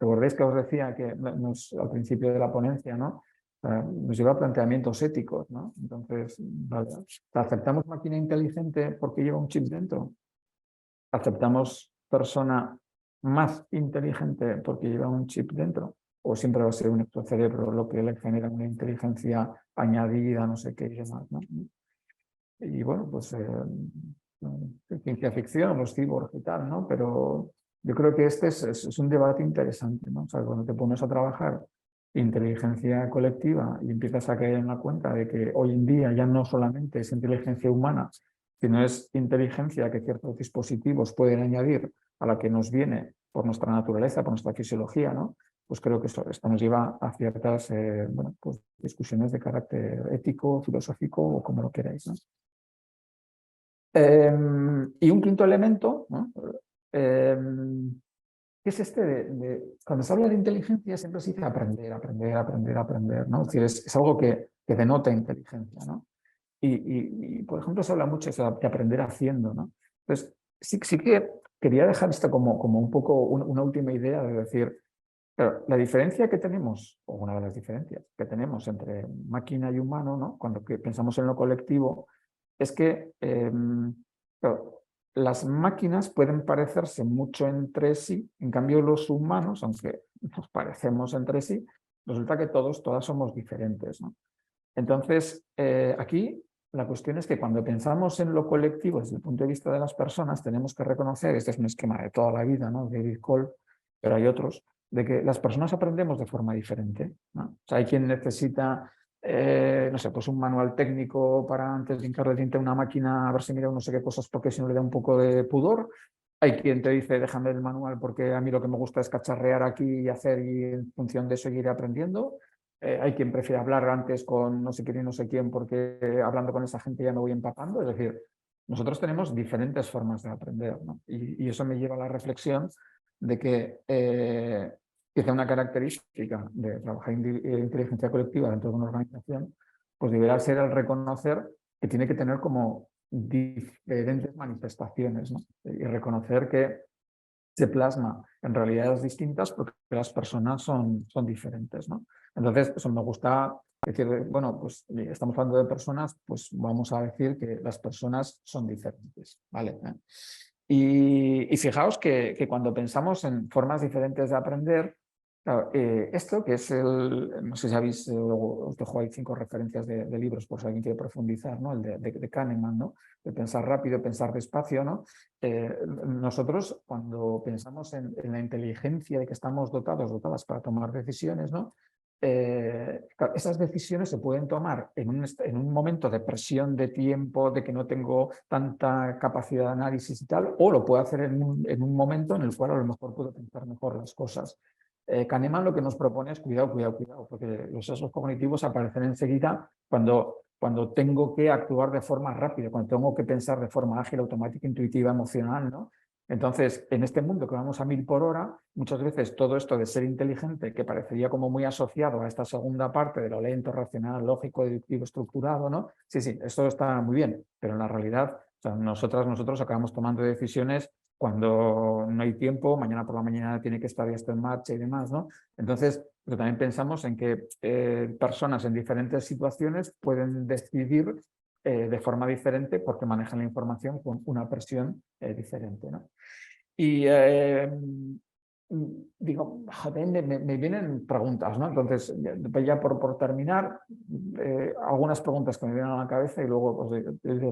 ¿recordáis que os decía que al principio de la ponencia, ¿no? Nos lleva a planteamientos éticos, ¿no? Entonces, vale, ¿aceptamos máquina inteligente porque lleva un chip dentro? ¿Aceptamos persona más inteligente porque lleva un chip dentro? ¿O siempre va a ser un exocerebro lo que le genera una inteligencia añadida, no sé qué y demás, ¿no? Y bueno, pues ciencia ficción, los cyborgs y tal, ¿no? Pero yo creo que este es un debate interesante, ¿no? O sea, cuando te pones a trabajar inteligencia colectiva y empiezas a caer en la cuenta de que hoy en día ya no solamente es inteligencia humana, sino es inteligencia que ciertos dispositivos pueden añadir a la que nos viene por nuestra naturaleza, por nuestra fisiología, ¿no? Pues creo que esto nos lleva a ciertas bueno, pues discusiones de carácter ético, filosófico o como lo queráis, ¿no? Y un quinto elemento, ¿no?, ¿Qué es cuando se habla de inteligencia siempre se dice aprender, ¿no? Es decir, es algo que denota inteligencia, ¿no? Y, por ejemplo, se habla mucho de aprender haciendo, ¿no? Entonces, sí que quería dejar esto como un poco una última idea de decir, claro, la diferencia que tenemos, o una de las diferencias que tenemos entre máquina y humano, ¿no? Cuando pensamos en lo colectivo, es que claro, las máquinas pueden parecerse mucho entre sí, en cambio los humanos, aunque nos parecemos entre sí, resulta que todas somos diferentes, ¿no? Entonces, aquí la cuestión es que cuando pensamos en lo colectivo desde el punto de vista de las personas, tenemos que reconocer, este es un esquema de toda la vida, ¿no? David Cole, pero hay otros, de que las personas aprendemos de forma diferente, ¿no? O sea, hay quien necesita, no sé, pues un manual técnico para antes de hincarle tinta a una máquina a ver si mira no sé qué cosas porque si no le da un poco de pudor. Hay quien te dice, déjame el manual porque a mí lo que me gusta es cacharrear aquí y hacer y en función de eso seguir aprendiendo. Hay quien prefiere hablar antes con no sé quién y no sé quién porque hablando con esa gente ya me voy empapando. Es decir, nosotros tenemos diferentes formas de aprender, ¿no? Y eso me lleva a la reflexión de que quizá una característica de trabajar en inteligencia colectiva dentro de una organización pues deberá ser el reconocer que tiene que tener como diferentes manifestaciones, ¿no? Y reconocer que se plasma en realidades distintas porque las personas son diferentes, ¿no? Entonces, eso me gusta decir, bueno, pues estamos hablando de personas, pues vamos a decir que las personas son diferentes, ¿vale? Y fijaos que cuando pensamos en formas diferentes de aprender, claro, esto que es no sé si habéis, os dejo ahí 5 referencias de libros por si alguien quiere profundizar, ¿no? El de Kahneman, ¿no? De pensar rápido, pensar despacio, ¿no? Nosotros cuando pensamos en la inteligencia de que estamos dotadas para tomar decisiones, ¿no? Claro, esas decisiones se pueden tomar en un momento de presión de tiempo, de que no tengo tanta capacidad de análisis y tal, o lo puedo hacer en un momento en el cual a lo mejor puedo pensar mejor las cosas. Kahneman lo que nos propone es cuidado, porque los sesgos cognitivos aparecen enseguida cuando tengo que actuar de forma rápida, cuando tengo que pensar de forma ágil, automática, intuitiva, emocional, ¿no? Entonces, en este mundo que vamos a 1000 por hora, muchas veces todo esto de ser inteligente, que parecería como muy asociado a esta segunda parte de lo lento, racional, lógico, deductivo, estructurado, ¿no? Sí, esto está muy bien, pero en la realidad, o sea, nosotros acabamos tomando decisiones cuando no hay tiempo, mañana por la mañana tiene que estar ya esto en marcha y demás, ¿no? Entonces, pero también pensamos en que personas en diferentes situaciones pueden decidir de forma diferente porque manejan la información con una presión diferente, ¿no? Y digo, joder, me vienen preguntas, ¿no? Entonces, ya por terminar, algunas preguntas que me vienen a la cabeza y luego pues,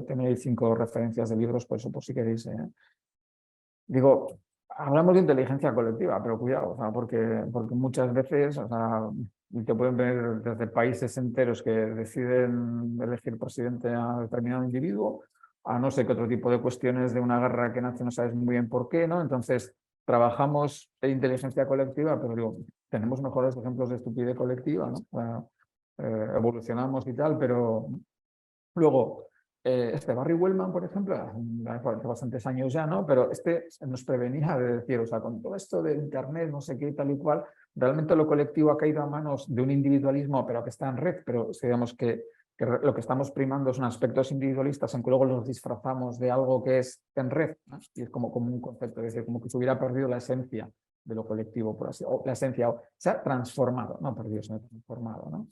tenéis 5 referencias de libros, por eso por si queréis. Digo, hablamos de inteligencia colectiva, pero cuidado, o sea, porque muchas veces, o sea, te pueden ver desde países enteros que deciden elegir presidente a determinado individuo, a no sé qué otro tipo de cuestiones de una guerra que nace, no sabes muy bien por qué, ¿no? Entonces, trabajamos en inteligencia colectiva, pero digo, tenemos mejores ejemplos de estupidez colectiva, ¿no? Evolucionamos y tal, pero luego, Barry Wellman, por ejemplo, hace bastantes años ya, ¿no? Pero nos prevenía de decir, o sea, con todo esto de Internet, no sé qué, tal y cual, realmente lo colectivo ha caído a manos de un individualismo, pero que está en red, pero digamos que lo que estamos primando son aspectos individualistas, aunque luego los disfrazamos de algo que es en red, ¿no? Y es como un concepto, es decir, como que se hubiera perdido la esencia de lo colectivo, por así, o la esencia, se ha transformado, no perdido, se ha transformado, ¿no?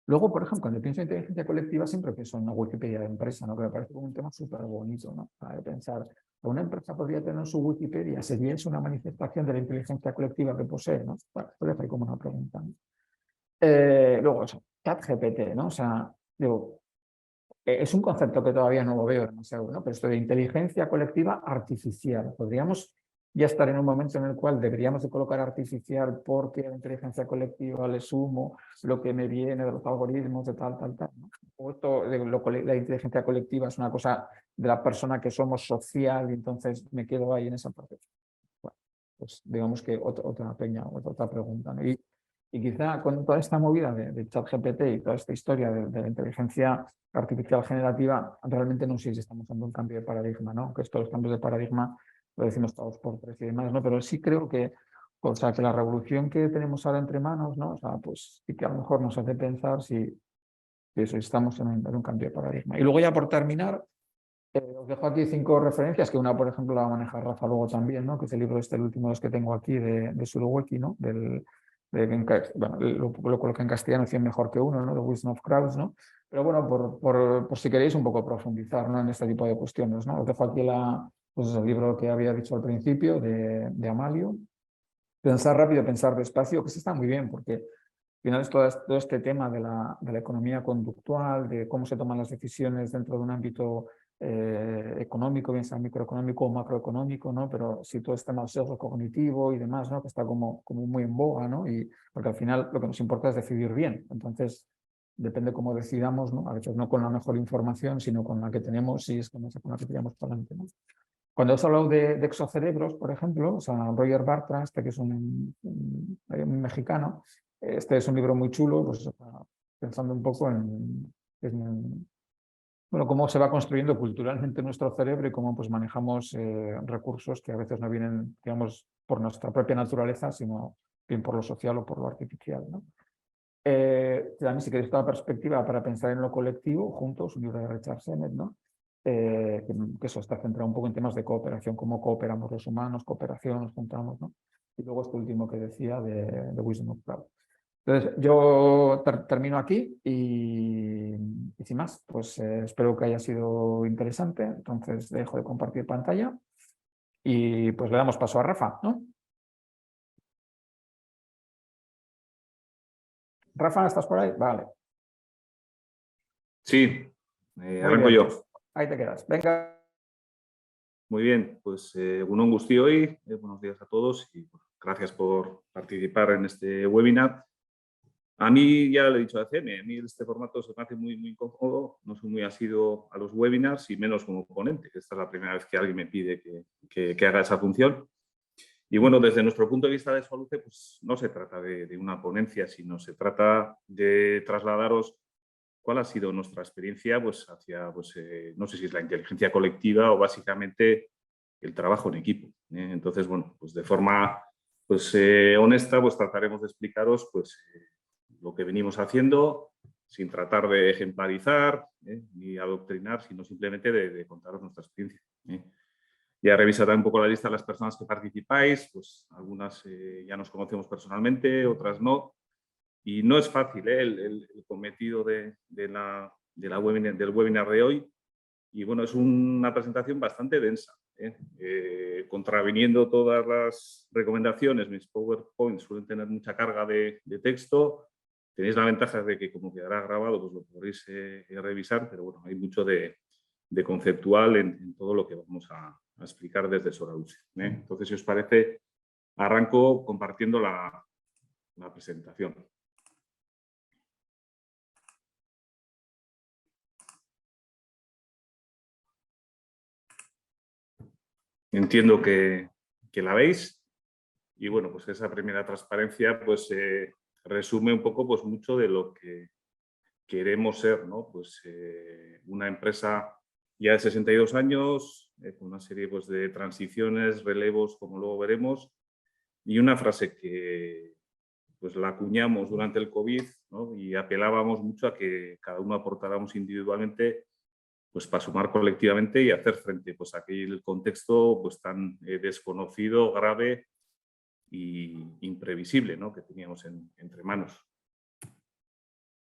Luego, por ejemplo, cuando pienso en inteligencia colectiva, siempre pienso en una Wikipedia de empresa, ¿no? Que me parece como un tema súper bonito, ¿no? Para pensar, una empresa podría tener su Wikipedia, ¿sería eso una manifestación de la inteligencia colectiva que posee, ¿no? Bueno, puede ser como una pregunta, ¿no? Luego eso, ChatGPT, ¿no? O sea, digo, es un concepto que todavía no lo veo demasiado, ¿no? Pero esto de inteligencia colectiva artificial, podríamos ya estar en un momento en el cual deberíamos de colocar artificial porque a la inteligencia colectiva le sumo lo que me viene de los algoritmos de tal, ¿no? O esto de la inteligencia colectiva es una cosa de la persona que somos social y entonces me quedo ahí en esa parte. Bueno, pues digamos que otra pregunta, ¿no? Y quizá con toda esta movida de ChatGPT y toda esta historia de la inteligencia artificial generativa, realmente no sé si estamos dando un cambio de paradigma, ¿no? Que estos cambios de paradigma lo decimos todos por precio y demás, ¿no? Pero sí creo que, o sea, que la revolución que tenemos ahora entre manos, ¿no? O sea, pues sí que a lo mejor nos hace pensar si eso, estamos en un cambio de paradigma. Y luego ya por terminar, os dejo aquí 5 referencias, que una, por ejemplo, la maneja Rafa luego también, ¿no? Que es el libro el último de los que tengo aquí, de Surowiecki, ¿no? Bueno, lo coloqué en castellano, 100 mejor que uno, ¿no? The Wisdom of Crowds, ¿no? Pero bueno, por si queréis un poco profundizar, ¿no? En este tipo de cuestiones, ¿no? Os dejo aquí pues el libro que había dicho al principio, de Amalio. Pensar rápido, pensar despacio, que se está muy bien, porque al final es todo este tema de la economía conductual, de cómo se toman las decisiones dentro de un ámbito económico, bien sea microeconómico o macroeconómico, ¿no? Pero sí todo este tema del sesgo cognitivo y demás, ¿no? Que está como muy en boga, ¿no? Y porque al final lo que nos importa es decidir bien. Entonces, depende cómo decidamos, ¿no? A veces no con la mejor información, sino con la que tenemos, y es con la que tiramos para adelante, ¿no? Cuando os he hablado de exocerebros, por ejemplo, o sea, Roger Bartra, que es un mexicano, este es un libro muy chulo, pues pensando un poco bueno, cómo se va construyendo culturalmente nuestro cerebro y cómo pues, manejamos recursos que a veces no vienen, digamos, por nuestra propia naturaleza, sino bien por lo social o por lo artificial, ¿no? También, si queréis toda perspectiva para pensar en lo colectivo, juntos, un libro de Richard Sennett, ¿no? Que eso está centrado un poco en temas de cooperación, cómo cooperamos los humanos, cooperación, nos juntamos, ¿no? Y luego este último que decía de Wisdom of Crowd. Entonces, yo termino aquí y sin más, pues espero que haya sido interesante. Entonces, dejo de compartir pantalla y pues le damos paso a Rafa, ¿no? Rafa, ¿estás por ahí? Vale. Sí, Muy arranco bien, yo. pues, ahí te quedas. Venga. Muy bien, pues un gusti hoy. Buenos días a todos y gracias por participar en este webinar. A mí, ya lo he dicho a CM, a mí este formato se me hace muy incómodo, no soy muy asiduo a los webinars y menos como ponente, que esta es la primera vez que alguien me pide que haga esa función. Y bueno, desde nuestro punto de vista de Soluce, pues no se trata de una ponencia, sino se trata de trasladaros cuál ha sido nuestra experiencia pues, hacia, pues, no sé si es la inteligencia colectiva o básicamente el trabajo en equipo. Entonces, bueno, pues de forma pues, honesta, pues trataremos de explicaros pues, lo que venimos haciendo, sin tratar de ejemplarizar ni adoctrinar, sino simplemente de contaros nuestra experiencia. Ya revisaré un poco la lista de las personas que participáis, pues algunas ya nos conocemos personalmente, otras no. Y no es fácil el cometido del webinar de hoy. Y bueno, es una presentación bastante densa. Contraviniendo todas las recomendaciones, mis PowerPoint suelen tener mucha carga de texto. Tenéis la ventaja de que como quedará grabado, pues lo podréis revisar, pero bueno, hay mucho de conceptual en todo lo que vamos a explicar desde Solaluce. Entonces, si os parece, arranco compartiendo la presentación. Entiendo que la veis y bueno, pues esa primera transparencia pues resume un poco pues mucho de lo que queremos ser, ¿no? Pues una empresa ya de 62 años, con una serie pues de transiciones, relevos, como luego veremos, y una frase que pues la acuñamos durante el COVID, ¿no? Y apelábamos mucho a que cada uno aportáramos individualmente pues para sumar colectivamente y hacer frente pues, a aquel contexto pues, tan desconocido, grave e imprevisible, ¿no? Que teníamos entre manos.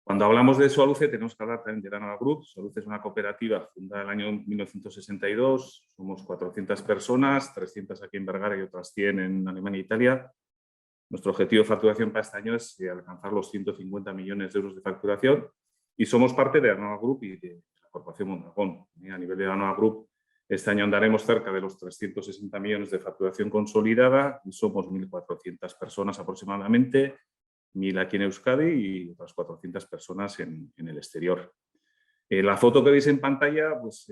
Cuando hablamos de Soluce tenemos que hablar también de la Nova Group. Soluce es una cooperativa fundada en el año 1962, somos 400 personas, 300 aquí en Vergara y otras 100 en Alemania e Italia. Nuestro objetivo de facturación para este año es alcanzar los 150 millones de euros de facturación y somos parte de la Nova Group y de Corporación Mondragón. A nivel de la Nova Group, este año andaremos cerca de los 360 millones de facturación consolidada y somos 1.400 personas aproximadamente, 1.000 aquí en Euskadi y otras 400 personas en el exterior. La foto que veis en pantalla pues,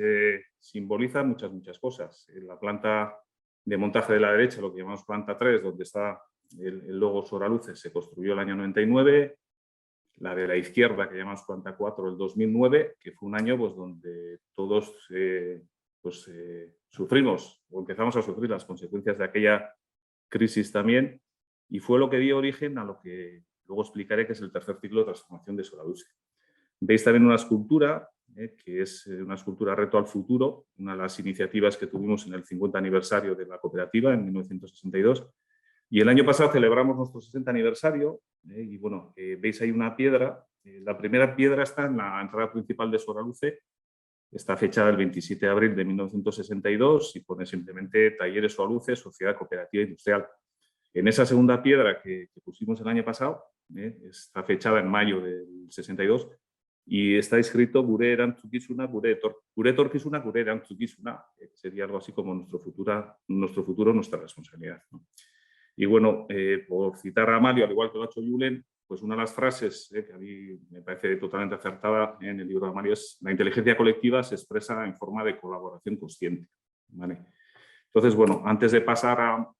simboliza muchas cosas. La planta de montaje de la derecha, lo que llamamos planta 3, donde está el logo Solaluce, se construyó el año 99. La de la izquierda, que llamamos planta 4, el 2009, que fue un año pues, donde todos pues sufrimos o empezamos a sufrir las consecuencias de aquella crisis también, y fue lo que dio origen a lo que luego explicaré, que es el tercer ciclo de transformación de Soladuse. Veis también una escultura, que es una escultura Reto al Futuro, una de las iniciativas que tuvimos en el 50 aniversario de la cooperativa en 1962. Y el año pasado celebramos nuestro 60 aniversario, y bueno, veis ahí una piedra. La primera piedra está en la entrada principal de Soladuse, está fechada el 27 de abril de 1962 y pone simplemente Talleres Soladuse, Sociedad Cooperativa Industrial. En esa segunda piedra que pusimos el año pasado, está fechada en mayo del 62, y está escrito Gure erantzukizuna, gure etorkizuna, gure erantzukizuna, que sería algo así como nuestro futuro, nuestra responsabilidad, ¿no? Y bueno, por citar a Amalio, al igual que lo ha hecho Julen, pues una de las frases que a mí me parece totalmente acertada en el libro de Amalio es: la inteligencia colectiva se expresa en forma de colaboración consciente, ¿vale? Entonces, bueno, antes de pasar a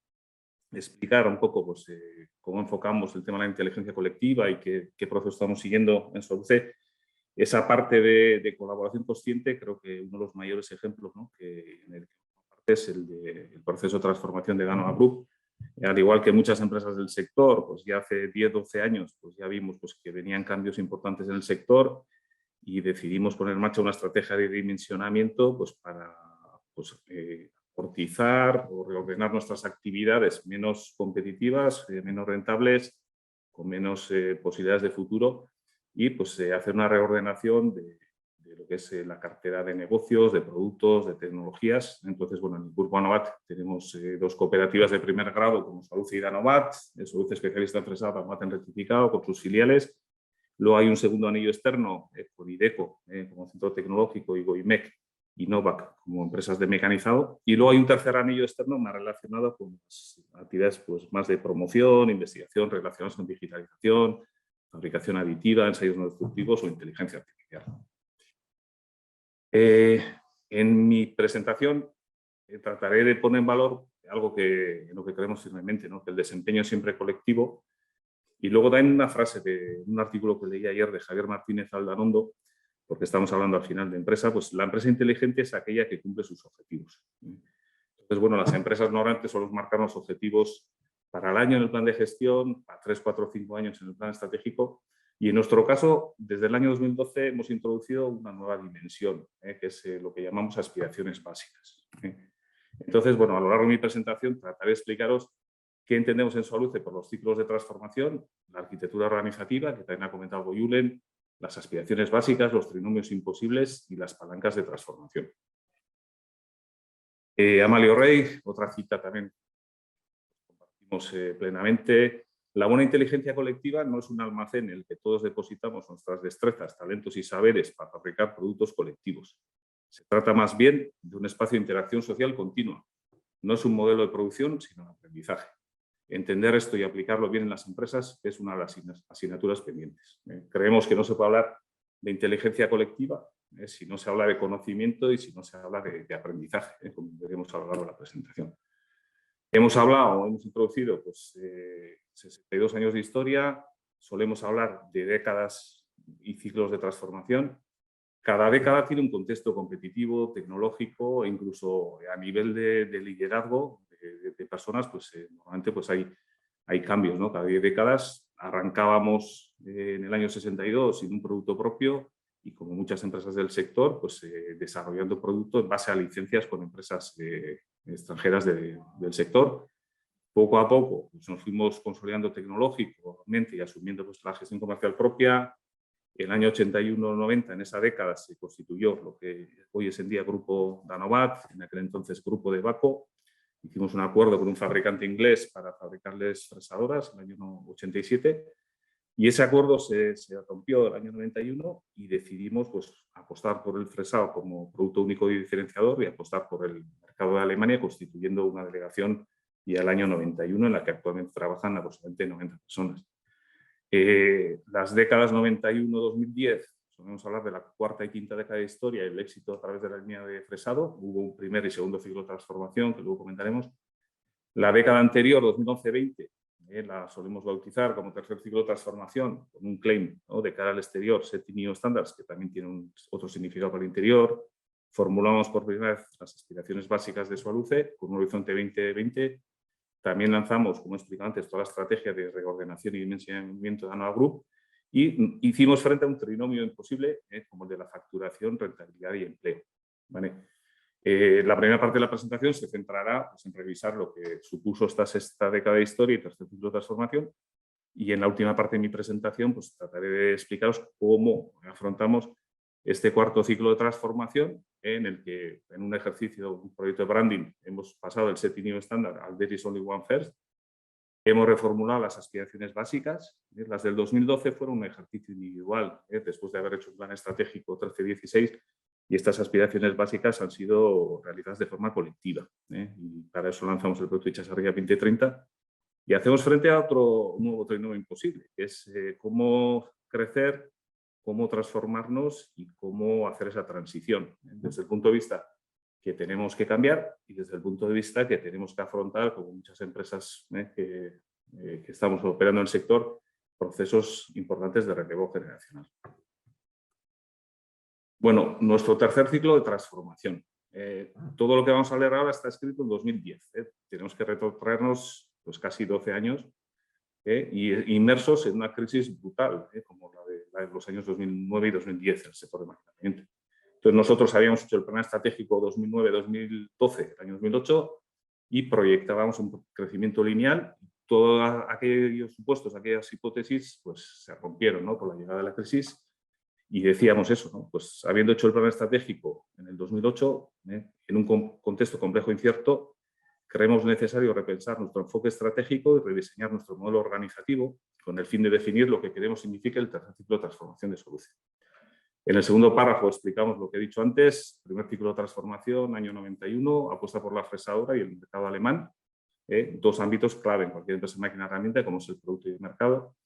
explicar un poco pues, cómo enfocamos el tema de la inteligencia colectiva y qué proceso estamos siguiendo en Soladuse, esa parte de colaboración consciente, creo que uno de los mayores ejemplos, ¿no?, en el que es el proceso de transformación de Danoa Group. Al igual que muchas empresas del sector, pues ya hace 10, 12 años pues ya vimos pues, que venían cambios importantes en el sector y decidimos poner en marcha una estrategia de dimensionamiento pues, para pues, amortizar o reordenar nuestras actividades menos competitivas, menos rentables, con menos posibilidades de futuro, y pues, hacer una reordenación de lo que es la cartera de negocios, de productos, de tecnologías. Entonces, bueno, en el Grupo Danobat tenemos dos cooperativas de primer grado como Soladuse y Danobat, Soladuse especialista en fresado, Danobat en rectificado, con sus filiales. Luego hay un segundo anillo externo con IDECO como centro tecnológico, y Goimec y Novac como empresas de mecanizado. Y luego hay un tercer anillo externo más relacionado con las actividades pues, más de promoción, investigación relacionadas con digitalización, fabricación aditiva, ensayos no destructivos o inteligencia artificial. En mi presentación trataré de poner en valor algo en lo que creemos firmemente, ¿no?, que el desempeño es siempre colectivo. Y luego también una frase de un artículo que leí ayer de Javier Martínez Aldanondo, porque estamos hablando al final de empresa, pues la empresa inteligente es aquella que cumple sus objetivos. Entonces, bueno, las empresas normalmente solo marcan los objetivos para el año en el plan de gestión, para 3, 4, 5 años en el plan estratégico. Y en nuestro caso, desde el año 2012 hemos introducido una nueva dimensión, que es lo que llamamos aspiraciones básicas. Entonces, bueno, a lo largo de mi presentación trataré de explicaros qué entendemos en Soladuse por los ciclos de transformación, la arquitectura organizativa, que también ha comentado Julen, las aspiraciones básicas, los trinomios imposibles y las palancas de transformación. Amalio Rey, otra cita también compartimos plenamente. La buena inteligencia colectiva no es un almacén en el que todos depositamos nuestras destrezas, talentos y saberes para fabricar productos colectivos. Se trata más bien de un espacio de interacción social continua. No es un modelo de producción, sino un aprendizaje. Entender esto y aplicarlo bien en las empresas es una de las asignaturas pendientes. Creemos que no se puede hablar de inteligencia colectiva si no se habla de conocimiento y si no se habla de aprendizaje, como veremos a lo largo de la presentación. Hemos introducido pues, 62 años de historia, solemos hablar de décadas y ciclos de transformación. Cada década tiene un contexto competitivo, tecnológico e incluso a nivel de liderazgo de personas, pues normalmente pues hay cambios, ¿no? Cada 10 décadas arrancábamos en el año 62 sin un producto propio y, como muchas empresas del sector, pues desarrollando productos en base a licencias con empresas extranjeras del sector. Poco a poco pues, nos fuimos consolidando tecnológicamente y asumiendo pues, la gestión comercial propia. El año 81-90, en esa década, se constituyó lo que hoy es en día Grupo Danobat, en aquel entonces Grupo de Baco. Hicimos un acuerdo con un fabricante inglés para fabricarles fresadoras en el año 87, y ese acuerdo se rompió el año 91 y decidimos pues, apostar por el fresado como producto único y diferenciador y apostar por el mercado de Alemania, constituyendo una delegación ya el año 91 en la que actualmente trabajan aproximadamente 90 personas. Las décadas 91-2010, solemos hablar de la cuarta y quinta década de historia y el éxito a través de la línea de fresado. Hubo un primer y segundo ciclo de transformación que luego comentaremos. La década anterior, 2011-20, la solemos bautizar como tercer ciclo de transformación, con un claim, ¿no?, de cara al exterior, Setting New Standards, que también tiene otro significado para el interior. formulamos por primera vez las aspiraciones básicas de SOALUCE con un horizonte 2020. También lanzamos, como he explicado antes, toda la estrategia de reordenación y dimensionamiento de Anual Group y hicimos frente a un trinomio imposible, como el de la facturación, rentabilidad y empleo. ¿Vale? La primera parte de la presentación se centrará pues, en revisar lo que supuso esta sexta década de historia y tercer ciclo de transformación. Y en la última parte de mi presentación pues, trataré de explicaros cómo afrontamos este cuarto ciclo de transformación en el que en un ejercicio, un proyecto de branding, hemos pasado del Setting New Standard al There is Only One First. Hemos reformulado las aspiraciones básicas. Las del 2012 fueron un ejercicio individual, después de haber hecho un plan estratégico 13-16, y estas aspiraciones básicas han sido realizadas de forma colectiva. Y para eso lanzamos el proyecto Itxasarria 2030 y hacemos frente a otro nuevo trinomio imposible, que es cómo crecer, cómo transformarnos y cómo hacer esa transición, desde el punto de vista que tenemos que cambiar y desde el punto de vista que tenemos que afrontar, como muchas empresas que estamos operando en el sector, procesos importantes de relevo generacional. Bueno, nuestro tercer ciclo de transformación. Todo lo que vamos a leer ahora está escrito en 2010. Tenemos que retrotraernos pues, casi 12 años y inmersos en una crisis brutal, como la de los años 2009 y 2010 en el sector de maquinamiento. Entonces, nosotros habíamos hecho el plan estratégico 2009-2012, el año 2008, y proyectábamos un crecimiento lineal. Todos aquellos supuestos, aquellas hipótesis, pues se rompieron, ¿no? Por la llegada de la crisis. Y decíamos eso, ¿no? Pues habiendo hecho el plan estratégico en el 2008, en un contexto complejo e incierto, creemos necesario repensar nuestro enfoque estratégico y rediseñar nuestro modelo organizativo con el fin de definir lo que queremos significa el tercer ciclo de transformación de SOALUCE. En el segundo párrafo explicamos lo que he dicho antes, primer ciclo de transformación, año 91, apuesta por la fresadora y el mercado alemán, dos ámbitos clave en cualquier empresa de máquina herramienta, como es el producto y el mercado.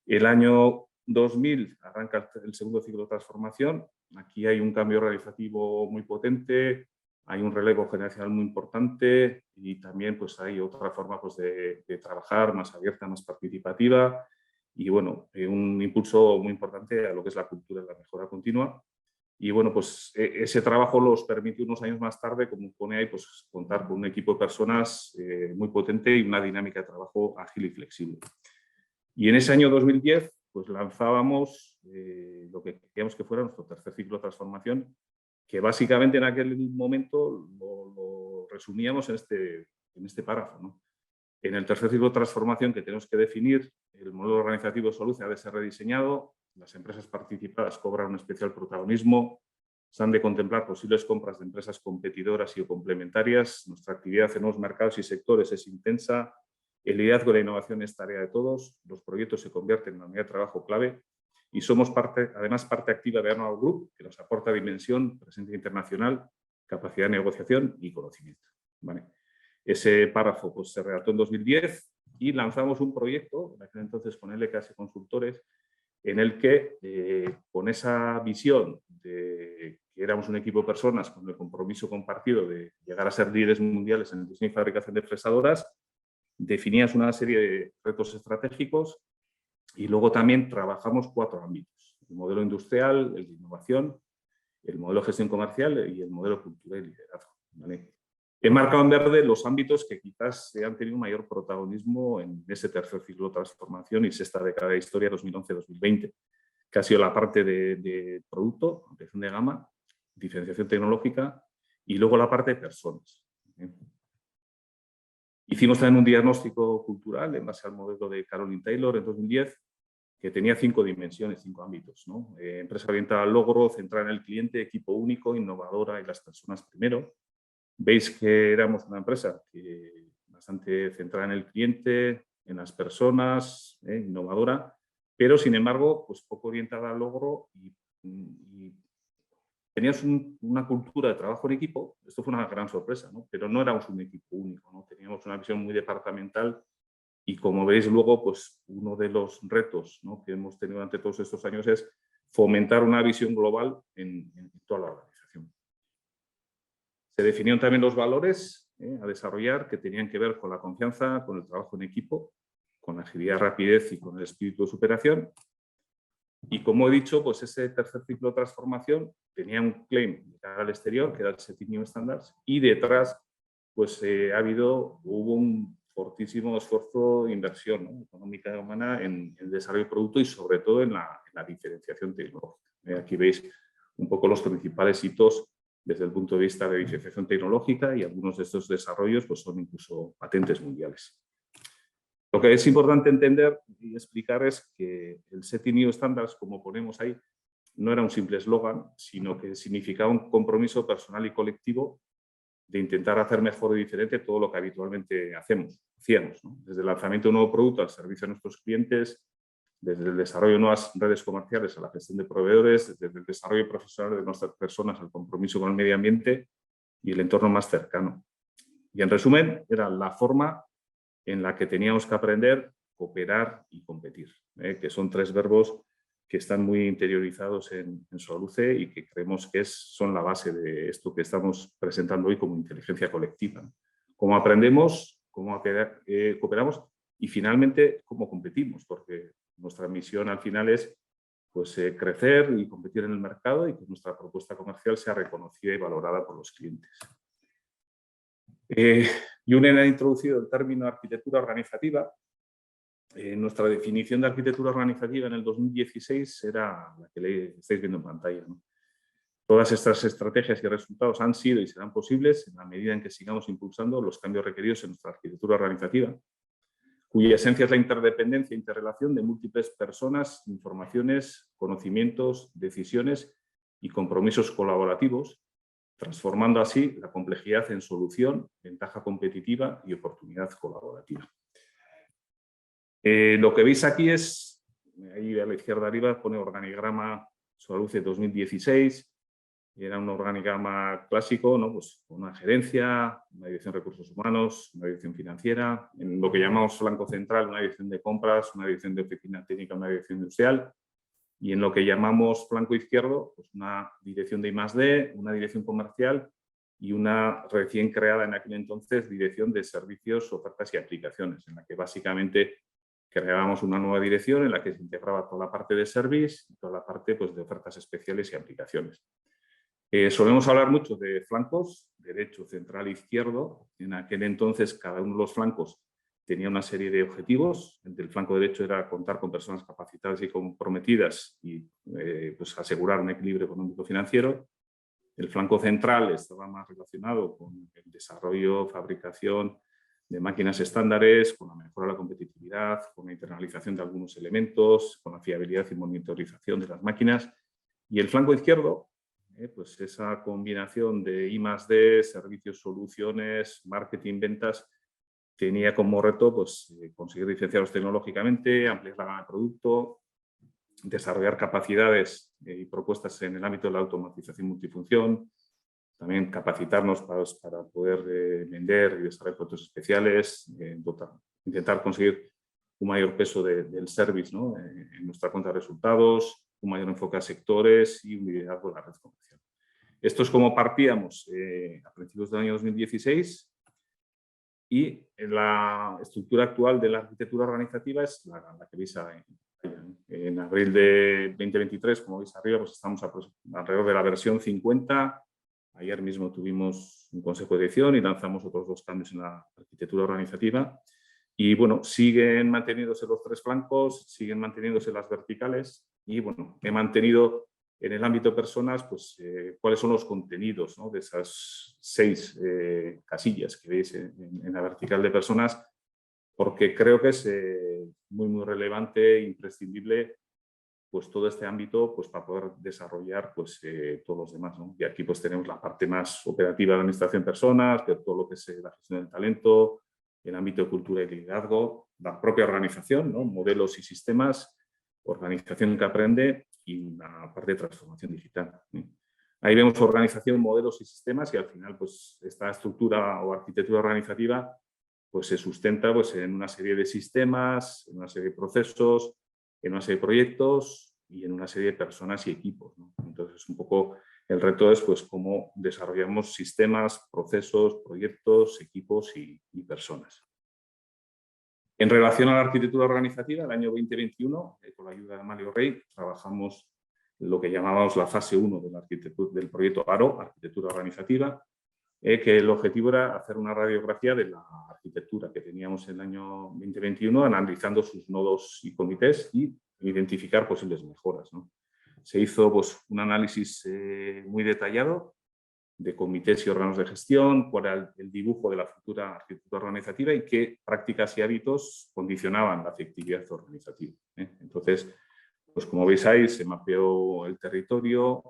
El año 2000 arranca el segundo ciclo de transformación. Aquí hay un cambio organizativo muy potente, hay un relevo generacional muy importante y también pues, hay otra forma pues, de trabajar más abierta, más participativa y bueno, un impulso muy importante a lo que es la cultura de la mejora continua. Y bueno, pues ese trabajo los permite unos años más tarde, como pone ahí, pues contar con un equipo de personas muy potente y una dinámica de trabajo ágil y flexible. Y en ese año 2010 pues lanzábamos lo que queríamos que fuera nuestro tercer ciclo de transformación, que básicamente en aquel momento lo resumíamos en este párrafo, ¿no? En el tercer ciclo de transformación que tenemos que definir, el modelo organizativo de SOALUCE ha de ser rediseñado, las empresas participadas cobran un especial protagonismo, se han de contemplar posibles compras de empresas competidoras y o complementarias, nuestra actividad en nuevos mercados y sectores es intensa, el liderazgo de la innovación es tarea de todos, los proyectos se convierten en una unidad de trabajo clave y somos además parte activa de Anual Group, que nos aporta dimensión, presencia internacional, capacidad de negociación y conocimiento. ¿Vale? Ese párrafo pues, se redactó en 2010 y lanzamos un proyecto, en aquel entonces con LKS Consultores, en el que con esa visión de que éramos un equipo de personas con el compromiso compartido de llegar a ser líderes mundiales en el diseño y fabricación de fresadoras, definías una serie de retos estratégicos y luego también trabajamos 4 ámbitos: el modelo industrial, el de innovación, el modelo de gestión comercial y el modelo cultural y liderazgo. ¿Vale? He marcado en verde los ámbitos que quizás han tenido mayor protagonismo en ese tercer ciclo de transformación y sexta década de historia 2011-2020, que ha sido la parte de producto, ampliación de gama, diferenciación tecnológica y luego la parte de personas. Hicimos también un diagnóstico cultural en base al modelo de Caroline Taylor en 2010, que tenía 5 dimensiones, 5 ámbitos, ¿no? Empresa orientada al logro, centrada en el cliente, equipo único, innovadora y las personas primero. Veis que éramos una empresa bastante centrada en el cliente, en las personas, innovadora, pero sin embargo, pues poco orientada al logro y teníamos una cultura de trabajo en equipo. Esto fue una gran sorpresa, ¿no? Pero no éramos un equipo único, ¿no? Teníamos una visión muy departamental y como veis luego, pues uno de los retos, ¿no?, que hemos tenido durante todos estos años es fomentar una visión global en toda la organización. Se definieron también los valores a desarrollar que tenían que ver con la confianza, con el trabajo en equipo, con la agilidad, rapidez y con el espíritu de superación. Y como he dicho, pues ese tercer ciclo de transformación tenía un claim de cara al exterior, que era el Setting New Standards, y detrás pues hubo un fortísimo esfuerzo de inversión, ¿no?, económica y humana en el desarrollo del producto y sobre todo en la diferenciación tecnológica. Aquí veis un poco los principales hitos desde el punto de vista de diferenciación tecnológica, y algunos de estos desarrollos pues, son incluso patentes mundiales. Lo que es importante entender y explicar es que el Setting New Standards, como ponemos ahí, no era un simple eslogan, sino que significaba un compromiso personal y colectivo de intentar hacer mejor y diferente todo lo que habitualmente hacíamos, ¿no? Desde el lanzamiento de un nuevo producto al servicio de nuestros clientes, desde el desarrollo de nuevas redes comerciales a la gestión de proveedores, desde el desarrollo profesional de nuestras personas al compromiso con el medio ambiente y el entorno más cercano. Y en resumen, era la forma en la que teníamos que aprender, cooperar y competir, que son tres verbos que están muy interiorizados en Soluce y que creemos que son la base de esto que estamos presentando hoy como inteligencia colectiva. Cómo aprendemos, cómo cooperamos y finalmente cómo competimos, porque nuestra misión al final es pues, crecer y competir en el mercado y que nuestra propuesta comercial sea reconocida y valorada por los clientes. Junen ha introducido el término arquitectura organizativa. Nuestra definición de arquitectura organizativa en el 2016 era la que estáis viendo en pantalla, ¿no? Todas estas estrategias y resultados han sido y serán posibles en la medida en que sigamos impulsando los cambios requeridos en nuestra arquitectura organizativa, cuya esencia es la interdependencia e interrelación de múltiples personas, informaciones, conocimientos, decisiones y compromisos colaborativos, transformando así la complejidad en solución, ventaja competitiva y oportunidad colaborativa. Lo que veis aquí es, ahí a la izquierda arriba pone organigrama Soluce 2016, era un organigrama clásico, ¿no? Pues con una gerencia, una dirección de recursos humanos, una dirección financiera, en lo que llamamos flanco central, una dirección de compras, una dirección de oficina técnica, una dirección industrial, y en lo que llamamos flanco izquierdo, pues una dirección de I+D, una dirección comercial y una recién creada en aquel entonces dirección de servicios, ofertas y aplicaciones, en la que básicamente creábamos una nueva dirección en la que se integraba toda la parte de service y toda la parte pues, de ofertas especiales y aplicaciones. Solemos hablar mucho de flancos, derecho, central e izquierdo. En aquel entonces cada uno de los flancos tenía una serie de objetivos. El del flanco derecho era contar con personas capacitadas y comprometidas y pues asegurar un equilibrio económico-financiero. El flanco central estaba más relacionado con el desarrollo, fabricación de máquinas estándares, con la mejora de la competitividad, con la internalización de algunos elementos, con la fiabilidad y monitorización de las máquinas. Y el flanco izquierdo, pues esa combinación de I+D, servicios, soluciones, marketing, ventas, tenía como reto pues, conseguir diferenciarlos tecnológicamente, ampliar la gama de producto, desarrollar capacidades y propuestas en el ámbito de la automatización multifunción, también capacitarnos para poder vender y desarrollar productos especiales, intentar conseguir un mayor peso del service, ¿no? En nuestra cuenta de resultados, un mayor enfoque a sectores y un liderazgo de la red comercial. Esto es como partíamos a principios del año 2016 y la estructura actual de la arquitectura organizativa es la que veis ahí. En abril de 2023, como veis arriba, pues estamos alrededor de la versión 50. Ayer mismo tuvimos un consejo de dirección y lanzamos otros 2 cambios en la arquitectura organizativa. Y bueno, siguen manteniéndose los 3 flancos, siguen manteniéndose las verticales y bueno, he mantenido en el ámbito de personas pues cuáles son los contenidos, ¿no? De esas 6 casillas que veis en la vertical de personas, porque creo que es muy relevante e imprescindible pues todo este ámbito pues para poder desarrollar pues todos los demás, ¿no? Y aquí pues tenemos la parte más operativa de la administración de personas, que todo lo que es la gestión del talento, el ámbito de cultura y liderazgo, la propia organización, ¿no? Modelos y sistemas, organización que aprende y la parte de transformación digital. Ahí vemos organización, modelos y sistemas y al final pues esta estructura o arquitectura organizativa pues se sustenta pues, en una serie de sistemas, en una serie de procesos, en una serie de proyectos y en una serie de personas y equipos, ¿no? Entonces, un poco el reto es pues, cómo desarrollamos sistemas, procesos, proyectos, equipos y personas. En relación a la arquitectura organizativa, el año 2021, con la ayuda de Mario Rey, trabajamos lo que llamábamos la fase 1 de la del proyecto ARO, Arquitectura Organizativa, que el objetivo era hacer una radiografía de la arquitectura que teníamos en el año 2021, analizando sus nodos y comités y identificar posibles mejoras, ¿no? Se hizo pues, un análisis muy detallado de comités y órganos de gestión, cuál era el dibujo de la futura arquitectura organizativa y qué prácticas y hábitos condicionaban la efectividad organizativa. Entonces, pues como veis ahí, se mapeó el territorio,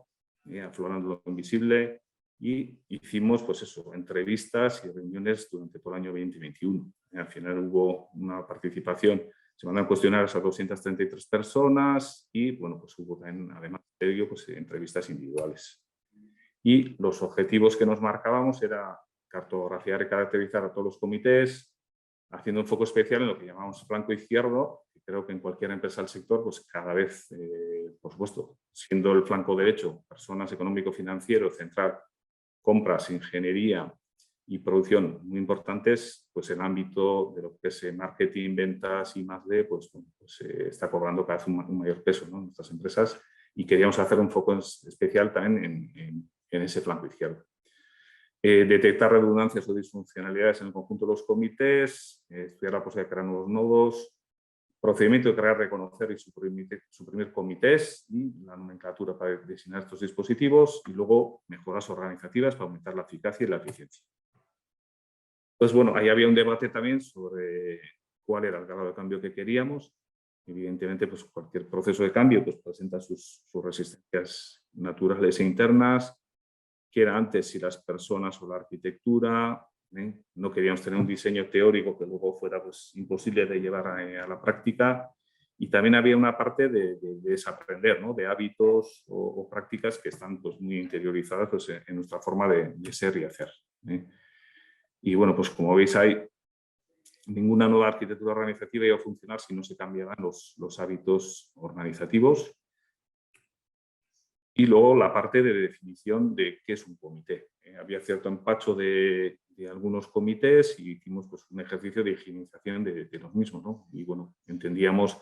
aflorando lo invisible, y hicimos pues eso, entrevistas y reuniones durante todo el año 2021. Al final hubo una participación, se mandaron cuestionarios a 233 personas y bueno, pues hubo también, además de ello, pues, entrevistas individuales. Y los objetivos que nos marcábamos era cartografiar y caracterizar a todos los comités, haciendo un foco especial en lo que llamamos flanco izquierdo, que creo que en cualquier empresa del sector, pues cada vez, por supuesto, siendo el flanco derecho, personas económico-financiero, central, compras, ingeniería y producción muy importantes, pues el ámbito de lo que es marketing, ventas y +D, pues está cobrando cada vez un mayor peso, ¿no?, en nuestras empresas, y queríamos hacer un foco especial también en ese flanco izquierdo. Detectar redundancias o disfuncionalidades en el conjunto de los comités, estudiar la posibilidad de crear nuevos nodos, procedimiento de crear, reconocer y suprimir comités y la nomenclatura para diseñar estos dispositivos, y luego mejoras organizativas para aumentar la eficacia y la eficiencia. Pues bueno, ahí había un debate también sobre cuál era el grado de cambio que queríamos. Evidentemente, pues cualquier proceso de cambio pues presenta sus resistencias naturales e internas, que era antes si las personas o la arquitectura. No queríamos tener un diseño teórico que luego fuera pues, imposible de llevar a la práctica, y también había una parte de desaprender, ¿no?, de hábitos o prácticas que están pues, muy interiorizadas pues, en nuestra forma de ser y hacer. Y bueno, pues como veis, hay ninguna nueva arquitectura organizativa iba a funcionar si no se cambiaban los hábitos organizativos. Y luego la parte de definición de qué es un comité. Había cierto empacho de algunos comités y hicimos pues, un ejercicio de higienización de los mismos, ¿no? Y bueno, entendíamos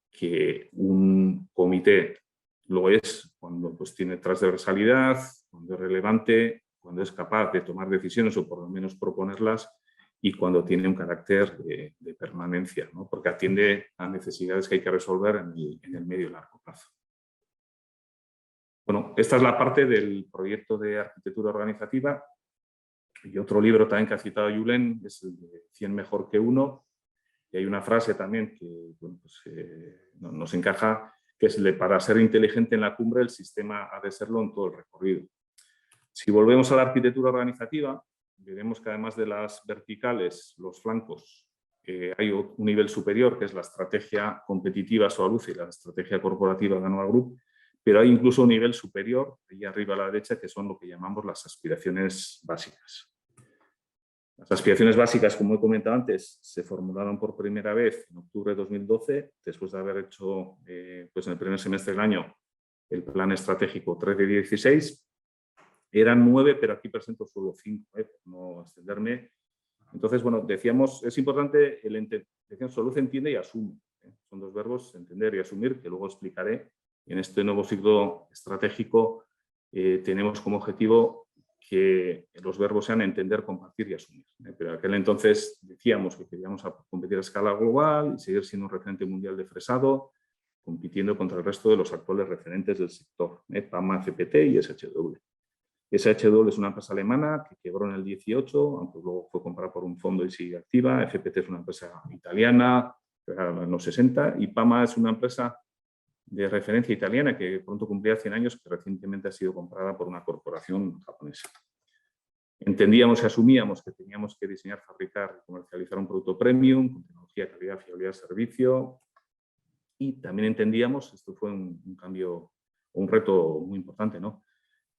que un comité lo es cuando pues, tiene transversalidad, cuando es relevante, cuando es capaz de tomar decisiones o por lo menos proponerlas, y cuando tiene un carácter de permanencia, ¿no?, porque atiende a necesidades que hay que resolver en el medio y largo plazo. Bueno, esta es la parte del proyecto de arquitectura organizativa. Y otro libro también que ha citado Julen es el de 100 mejor que uno. Y hay una frase también que bueno, pues, nos encaja, que es el de: para ser inteligente en la cumbre, el sistema ha de serlo en todo el recorrido. Si volvemos a la arquitectura organizativa, veremos que además de las verticales, los flancos, hay un nivel superior, que es la estrategia competitiva Soaluz y la estrategia corporativa Ganua Group, pero hay incluso un nivel superior, ahí arriba a la derecha, que son lo que llamamos las aspiraciones básicas. Las aspiraciones básicas, como he comentado antes, se formularon por primera vez en octubre de 2012, después de haber hecho pues en el primer semestre del año el plan estratégico 3-16. Eran 9, pero aquí presento solo 5, por no extenderme. Entonces, bueno, decíamos, es importante, decíamos, Soaluz entiende y asume. Son dos verbos, entender y asumir, que luego explicaré. En este nuevo ciclo estratégico tenemos como objetivo que los verbos sean entender, compartir y asumir. Pero en aquel entonces decíamos que queríamos competir a escala global y seguir siendo un referente mundial de fresado, compitiendo contra el resto de los actuales referentes del sector, PAMA, FPT y SHW. SHW es una empresa alemana que quebró en el 18, aunque luego fue comprada por un fondo y sigue activa. FPT es una empresa italiana, en los 60, y PAMA es una empresa de referencia italiana que pronto cumplirá 100 años, que recientemente ha sido comprada por una corporación japonesa. Entendíamos y asumíamos que teníamos que diseñar, fabricar y comercializar un producto premium con tecnología, calidad, fiabilidad, servicio, y también entendíamos, esto fue un cambio, un reto muy importante, ¿no?,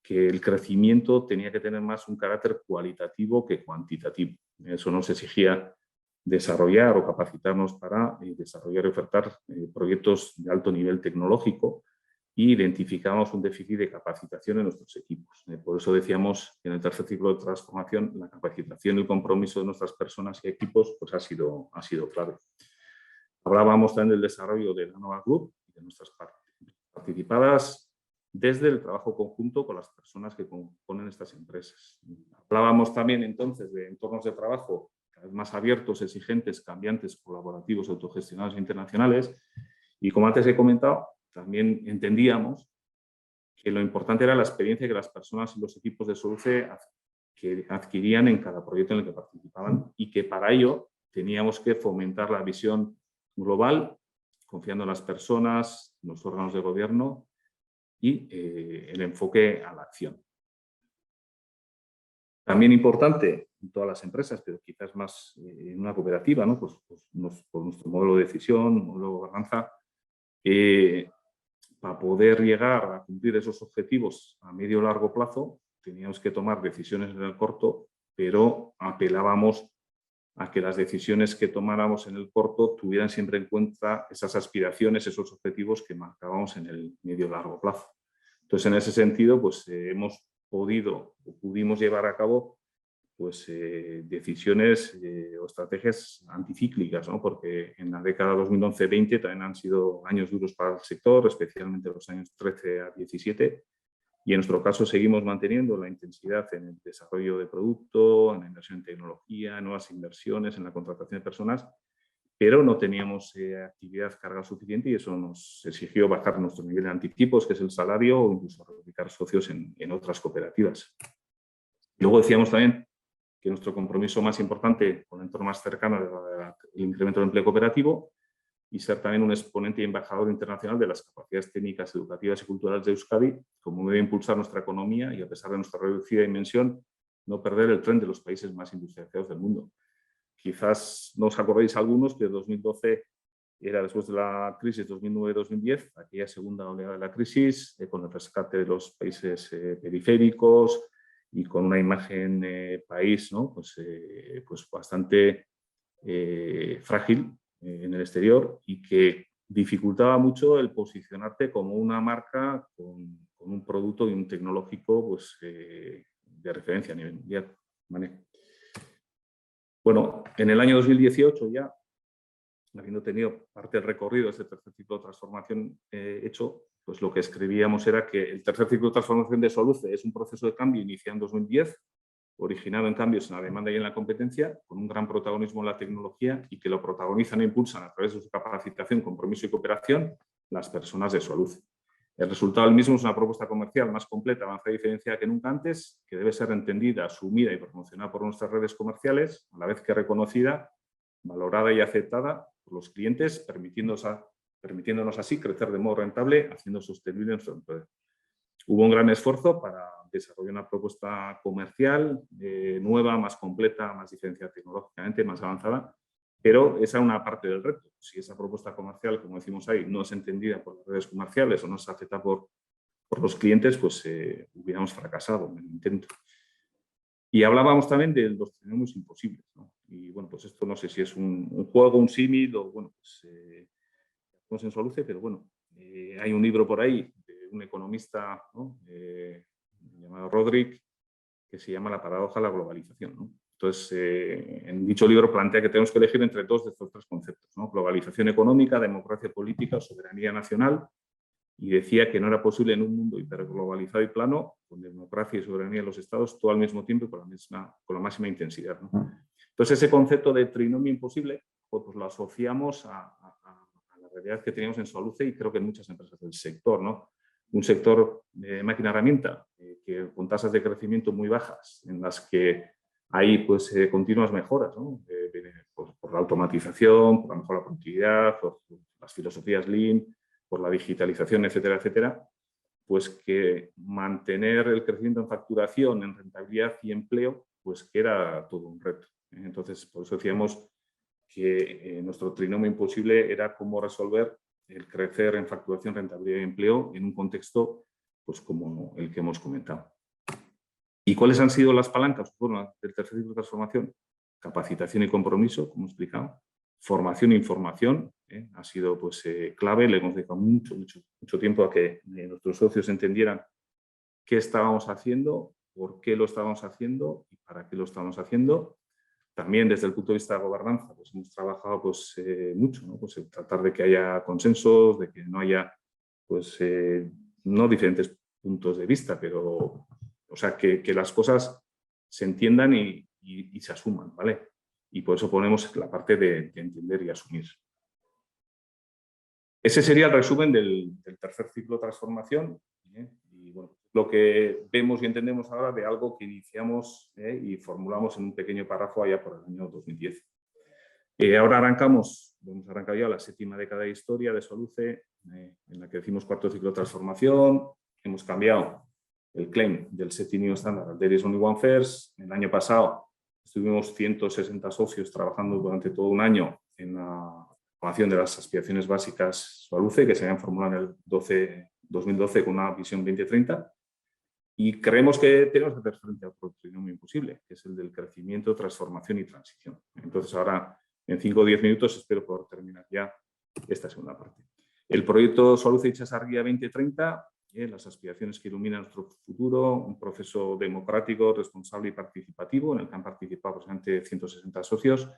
que el crecimiento tenía que tener más un carácter cualitativo que cuantitativo. Eso nos exigía desarrollar o capacitarnos para desarrollar y ofertar proyectos de alto nivel tecnológico y identificamos un déficit de capacitación en nuestros equipos. Por eso decíamos que en el tercer ciclo de transformación la capacitación y el compromiso de nuestras personas y equipos pues ha sido clave. Hablábamos también del desarrollo de la Nova Group y de nuestras participadas desde el trabajo conjunto con las personas que componen estas empresas. Hablábamos también entonces de entornos de trabajo cada vez más abiertos, exigentes, cambiantes, colaborativos, autogestionados e internacionales. Y como antes he comentado, también entendíamos que lo importante era la experiencia que las personas y los equipos de Soluce que adquirían en cada proyecto en el que participaban y que para ello teníamos que fomentar la visión global, confiando en las personas, en los órganos de gobierno y el enfoque a la acción. También importante en todas las empresas, pero quizás más en una cooperativa, ¿no? Pues por nuestro modelo de decisión, modelo de gobernanza, para poder llegar a cumplir esos objetivos a medio o largo plazo, teníamos que tomar decisiones en el corto, pero apelábamos a que las decisiones que tomáramos en el corto tuvieran siempre en cuenta esas aspiraciones, esos objetivos que marcábamos en el medio o largo plazo. Entonces, en ese sentido, pues hemos podido o pudimos llevar a cabo pues, decisiones o estrategias anticíclicas, ¿no? Porque en la década 2011-20 también han sido años duros para el sector, especialmente los años 13 a 17, y en nuestro caso seguimos manteniendo la intensidad en el desarrollo de producto, en la inversión en tecnología, en nuevas inversiones, en la contratación de personas, pero no teníamos actividad carga suficiente y eso nos exigió bajar nuestro nivel de anticipos, que es el salario, o incluso reubicar socios en otras cooperativas. Luego decíamos también que nuestro compromiso más importante con el entorno más cercano era el incremento del empleo cooperativo y ser también un exponente y embajador internacional de las capacidades técnicas, educativas y culturales de Euskadi, como medio de impulsar nuestra economía y, a pesar de nuestra reducida dimensión, no perder el tren de los países más industrializados del mundo. Quizás no os acordéis algunos que 2012 era después de la crisis 2009-2010, aquella segunda oleada de la crisis, con el rescate de los países periféricos, y con una imagen país, ¿no? pues bastante frágil en el exterior y que dificultaba mucho el posicionarte como una marca con un producto y un tecnológico pues, de referencia a nivel mundial. ¿Vale? Bueno, en el año 2018 ya, habiendo tenido parte del recorrido de este tercer ciclo de transformación hecho, pues lo que escribíamos era que el tercer ciclo de transformación de Soluce es un proceso de cambio iniciado en 2010, originado en cambios en la demanda y en la competencia, con un gran protagonismo en la tecnología y que lo protagonizan e impulsan a través de su capacitación, compromiso y cooperación las personas de Soluce. El resultado del mismo es una propuesta comercial más completa, avanzada y diferenciada que nunca antes, que debe ser entendida, asumida y promocionada por nuestras redes comerciales, a la vez que reconocida, valorada y aceptada por los clientes, permitiéndonos así crecer de modo rentable, haciendo sostenible nuestro empleo. Hubo un gran esfuerzo para desarrollar una propuesta comercial nueva, más completa, más diferenciada tecnológicamente, más avanzada, pero esa es una parte del reto. Si esa propuesta comercial, como decimos ahí, no es entendida por las redes comerciales o no es aceptada por los clientes, pues hubiéramos fracasado en el intento. Y hablábamos también de los trinomios imposibles, ¿no? Y bueno, pues esto no sé si es un juego, un símil o bueno, pues en Soluce, pero bueno, hay un libro por ahí de un economista, ¿no? Llamado Rodrik, que se llama La paradoja de la globalización, ¿no? Entonces, en dicho libro plantea que tenemos que elegir entre dos de estos tres conceptos, ¿no? Globalización económica, democracia política o soberanía nacional, y decía que no era posible en un mundo hiperglobalizado y plano, con democracia y soberanía de los estados, todo al mismo tiempo y con la máxima intensidad, ¿no? Entonces, ese concepto de trinomio imposible, pues lo asociamos a la realidad que teníamos en Soluce y creo que en muchas empresas del sector, ¿no? Un sector de máquina-herramienta que con tasas de crecimiento muy bajas, en las que hay pues, continuas mejoras, ¿no? Por la automatización, por la mejora de la productividad, por las filosofías Lean, por la digitalización, etcétera, etcétera, pues que mantener el crecimiento en facturación, en rentabilidad y empleo, pues que era todo un reto. Entonces, por eso decíamos que nuestro trinomio imposible era cómo resolver el crecer en facturación, rentabilidad y empleo en un contexto pues, como el que hemos comentado. ¿Y cuáles han sido las palancas del tercer ciclo de transformación? Capacitación y compromiso, como he explicado, formación e información, ha sido pues, clave. Le hemos dedicado mucho tiempo a que nuestros socios entendieran qué estábamos haciendo, por qué lo estábamos haciendo y para qué lo estábamos haciendo. También desde el punto de vista de gobernanza, pues hemos trabajado pues, mucho, ¿no? Pues, tratar de que haya consensos, de que no haya pues, no diferentes puntos de vista, pero o sea, que las cosas se entiendan y se asuman, ¿vale? Y por eso ponemos la parte de entender y asumir. Ese sería el resumen del tercer ciclo de transformación. Y bueno, lo que vemos y entendemos ahora de algo que iniciamos y formulamos en un pequeño párrafo allá por el año 2010. Ahora hemos arrancado ya la 7ª década de historia de Soluce, en la que decimos cuarto ciclo de transformación. Hemos cambiado el claim del Setting New Standard, There is only one first. El año pasado estuvimos 160 socios trabajando durante todo un año en la formación de las aspiraciones básicas Soluce, que se habían formulado en el 2012 con una visión 2030. Y creemos que tenemos que hacer frente a otro trinomio imposible, que es el del crecimiento, transformación y transición. Entonces ahora, en 5 o 10 minutos, espero poder terminar ya esta segunda parte. El proyecto Soluce Itxasar Guía 2030, las aspiraciones que iluminan nuestro futuro, un proceso democrático, responsable y participativo, en el que han participado aproximadamente 160 socios,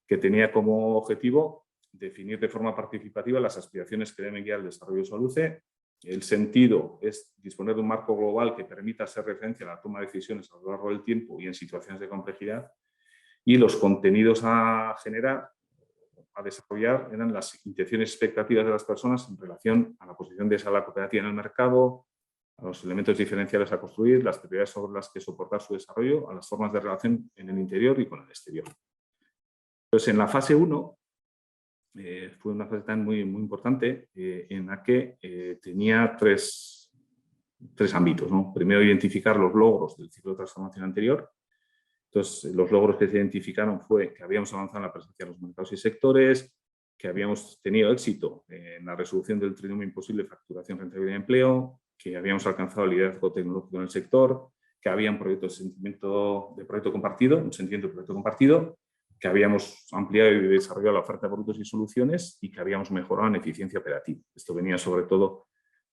que tenía como objetivo definir de forma participativa las aspiraciones que deben guiar el desarrollo de Soluce. El sentido es disponer de un marco global que permita hacer referencia a la toma de decisiones a lo largo del tiempo y en situaciones de complejidad. Y los contenidos a generar, a desarrollar, eran las intenciones y expectativas de las personas en relación a la posición de esa la cooperativa en el mercado, a los elementos diferenciales a construir, las prioridades sobre las que soportar su desarrollo, a las formas de relación en el interior y con el exterior. Entonces, en la fase 1, fue una fase tan muy importante en la que tenía tres ámbitos, ¿no? Primero, identificar los logros del ciclo de transformación anterior. Entonces, los logros que se identificaron fue que habíamos avanzado en la presencia de los mercados y sectores, que habíamos tenido éxito en la resolución del trinomio imposible de facturación, rentabilidad y empleo, que habíamos alcanzado el liderazgo tecnológico en el sector, que había un proyecto de sentimiento de proyecto compartido, un sentimiento de proyecto compartido, que habíamos ampliado y desarrollado la oferta de productos y soluciones y que habíamos mejorado en eficiencia operativa. Esto venía sobre todo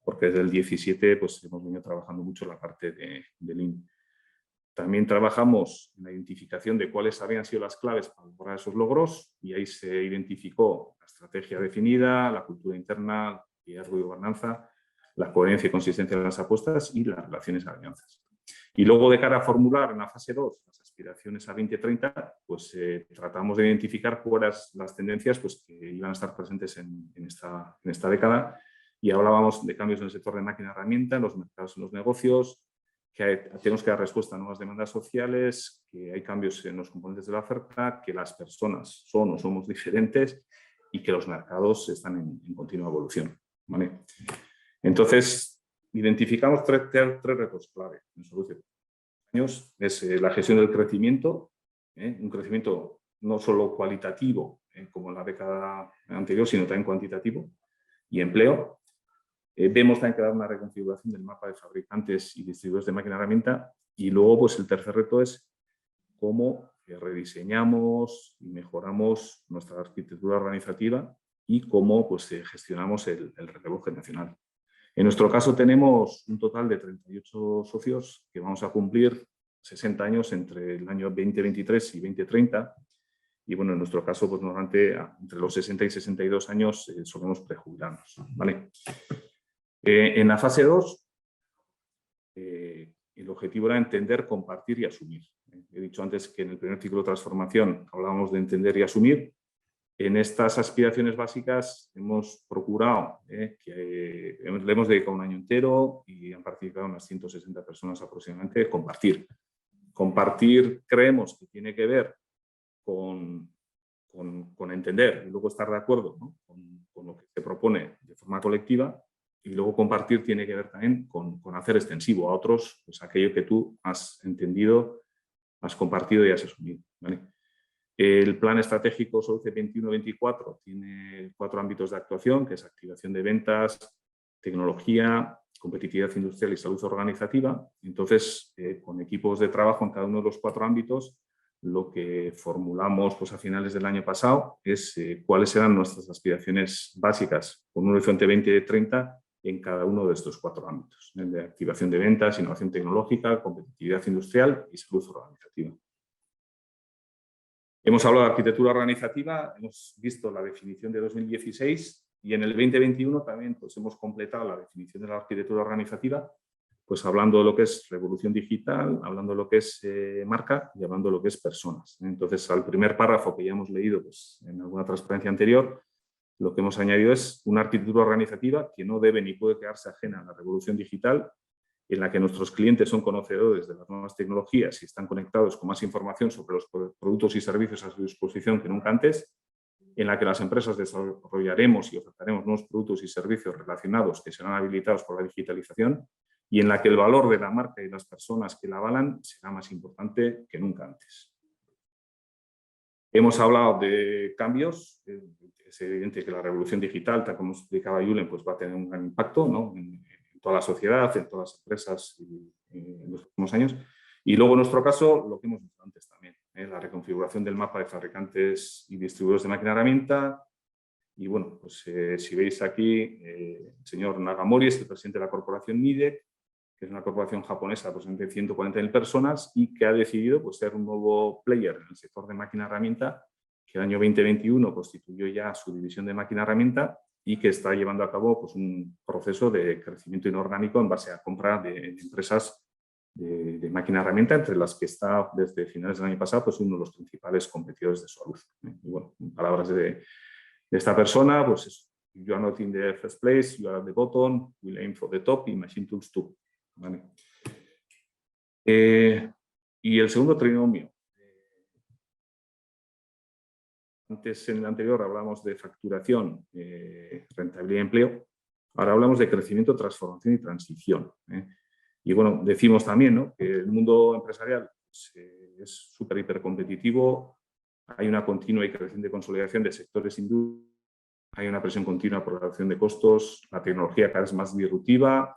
porque desde el 17 pues, hemos venido trabajando mucho la parte de Lean. También trabajamos en la identificación de cuáles habían sido las claves para lograr esos logros y ahí se identificó la estrategia definida, la cultura interna, liderazgo y gobernanza, la coherencia y consistencia de las apuestas y las relaciones de alianzas. Y luego, de cara a formular en la fase 2 las aspiraciones a 2030, pues tratamos de identificar cuáles las tendencias pues, que iban a estar presentes en esta década y hablábamos de cambios en el sector de máquina herramienta, en los mercados, en los negocios, que tenemos que dar respuesta a nuevas demandas sociales, que hay cambios en los componentes de la oferta, que las personas son o somos diferentes y que los mercados están en continua evolución, ¿vale? Entonces, identificamos tres retos clave en Soluce. Es la gestión del crecimiento, un crecimiento no solo cualitativo, como en la década anterior, sino también cuantitativo, y empleo. Vemos también que dar una reconfiguración del mapa de fabricantes y distribuidores de máquina herramienta. Y luego, pues el tercer reto es cómo rediseñamos y mejoramos nuestra arquitectura organizativa y cómo pues, gestionamos el relevo generacional. En nuestro caso tenemos un total de 38 socios que vamos a cumplir 60 años entre el año 2023 y 2030. Y bueno, en nuestro caso, pues normalmente entre los 60 y 62 años solemos prejubilarnos, ¿vale? En la fase 2, el objetivo era entender, compartir y asumir. He dicho antes que en el primer ciclo de transformación hablábamos de entender y asumir. En estas aspiraciones básicas hemos procurado, que le hemos dedicado un año entero y han participado unas 160 personas aproximadamente, compartir. Compartir creemos que tiene que ver con entender y luego estar de acuerdo, ¿no? con lo que se propone de forma colectiva. Y luego compartir tiene que ver también con hacer extensivo a otros pues, aquello que tú has entendido, has compartido y has asumido, ¿vale? El plan estratégico Soluce 21-24 tiene 4 ámbitos de actuación, que es activación de ventas, tecnología, competitividad industrial y salud organizativa. Entonces, con equipos de trabajo en cada uno de los 4 ámbitos, lo que formulamos pues, a finales del año pasado es cuáles eran nuestras aspiraciones básicas con un horizonte 2030 en cada uno de estos 4 ámbitos, de activación de ventas, innovación tecnológica, competitividad industrial y salud organizativa. Hemos hablado de arquitectura organizativa, hemos visto la definición de 2016 y en el 2021 también pues, hemos completado la definición de la arquitectura organizativa, pues hablando de lo que es revolución digital, hablando de lo que es marca y hablando de lo que es personas. Entonces, al primer párrafo que ya hemos leído pues, en alguna transparencia anterior, lo que hemos añadido es una arquitectura organizativa que no debe ni puede quedarse ajena a la revolución digital, en la que nuestros clientes son conocedores de las nuevas tecnologías y están conectados con más información sobre los productos y servicios a su disposición que nunca antes, en la que las empresas desarrollaremos y ofertaremos nuevos productos y servicios relacionados que serán habilitados por la digitalización y en la que el valor de la marca y las personas que la avalan será más importante que nunca antes. Hemos hablado de cambios. Es evidente que la revolución digital, tal como explicaba Julen, pues va a tener un gran impacto, ¿no? en toda la sociedad, en todas las empresas en los próximos años. Y luego, en nuestro caso, lo que hemos visto antes también, la reconfiguración del mapa de fabricantes y distribuidores de máquina herramienta. Y bueno, pues si veis aquí, el señor Nagamori es el presidente de la corporación Nidec, que es una corporación japonesa pues, de 140.000 personas y que ha decidido pues, ser un nuevo player en el sector de máquina herramienta, que el año 2021 constituyó ya su división de máquina herramienta y que está llevando a cabo pues, un proceso de crecimiento inorgánico en base a compra de empresas de máquina herramienta, entre las que está desde finales del año pasado pues, uno de los principales competidores de Soluz. Y bueno, en palabras de esta persona, pues es, you are not in the first place, you are at the bottom, we'll aim for the top y machine tools too. ¿Vale? Y el segundo trinomio. Antes, en el anterior, hablamos de facturación, rentabilidad y empleo. Ahora hablamos de crecimiento, transformación y transición. Y bueno, decimos también, ¿no?, que el mundo empresarial pues, es súper hipercompetitivo. Hay una continua y creciente consolidación de sectores industriales. Hay una presión continua por la reducción de costos. La tecnología cada vez más disruptiva.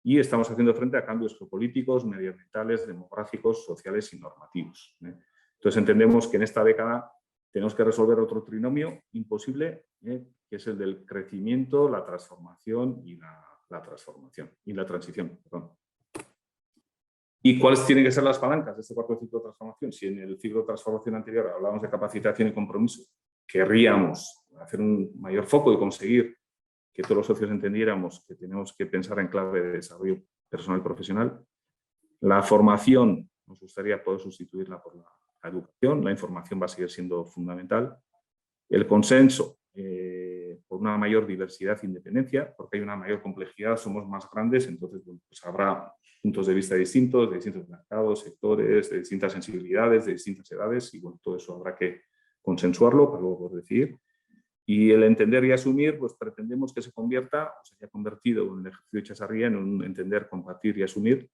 Y estamos haciendo frente a cambios geopolíticos, medioambientales, demográficos, sociales y normativos. Entonces entendemos que en esta década tenemos que resolver otro trinomio imposible, que es el del crecimiento, la transformación y la transición. Perdón. ¿Y cuáles tienen que ser las palancas de este cuarto ciclo de transformación? Si en el ciclo de transformación anterior hablábamos de capacitación y compromiso, querríamos hacer un mayor foco y conseguir que todos los socios entendiéramos que tenemos que pensar en clave de desarrollo personal y profesional. La formación, nos gustaría poder sustituirla por la educación, la información va a seguir siendo fundamental. El consenso, por una mayor diversidad e independencia, porque hay una mayor complejidad, somos más grandes, entonces bueno, pues habrá puntos de vista distintos, de distintos mercados, sectores, de distintas sensibilidades, de distintas edades, y bueno, todo eso habrá que consensuarlo para luego poder decidir. Y el entender y asumir, pues pretendemos que se convierta, o se haya convertido en el ejercicio de Chasarría en un entender, compartir y asumir,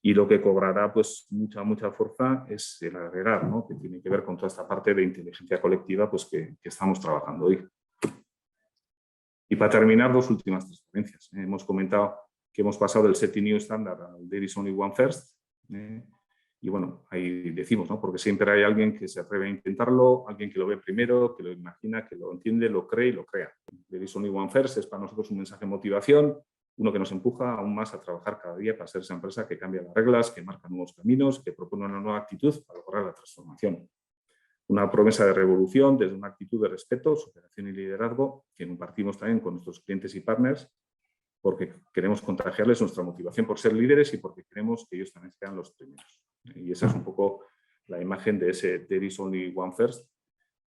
y lo que cobrará pues mucha fuerza es el agregar, ¿no?, que tiene que ver con toda esta parte de inteligencia colectiva pues, que estamos trabajando hoy. Y para terminar, 2 últimas transferencias. Hemos comentado que hemos pasado del Setting New Standard al There is only one first. Y bueno, ahí decimos, ¿no?, porque siempre hay alguien que se atreve a intentarlo, alguien que lo ve primero, que lo imagina, que lo entiende, lo cree y lo crea. There is only one first es para nosotros un mensaje de motivación, uno que nos empuja aún más a trabajar cada día para ser esa empresa que cambia las reglas, que marca nuevos caminos, que propone una nueva actitud para lograr la transformación. Una promesa de revolución desde una actitud de respeto, superación y liderazgo que compartimos también con nuestros clientes y partners, porque queremos contagiarles nuestra motivación por ser líderes y porque queremos que ellos también sean los primeros. Y esa es un poco la imagen de ese There is only one first,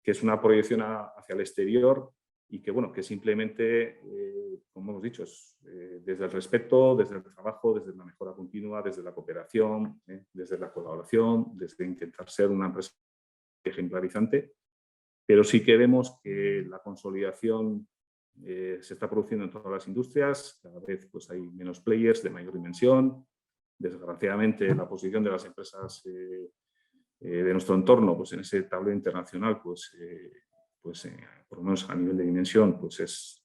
que es una proyección hacia el exterior y que, bueno, que simplemente, como hemos dicho, es desde el respeto, desde el trabajo, desde la mejora continua, desde la cooperación, desde la colaboración, desde intentar ser una empresa ejemplarizante, pero sí que vemos que la consolidación se está produciendo en todas las industrias, cada vez pues, hay menos players de mayor dimensión. Desgraciadamente, la posición de las empresas de nuestro entorno pues, en ese tablero internacional, pues, por lo menos a nivel de dimensión, pues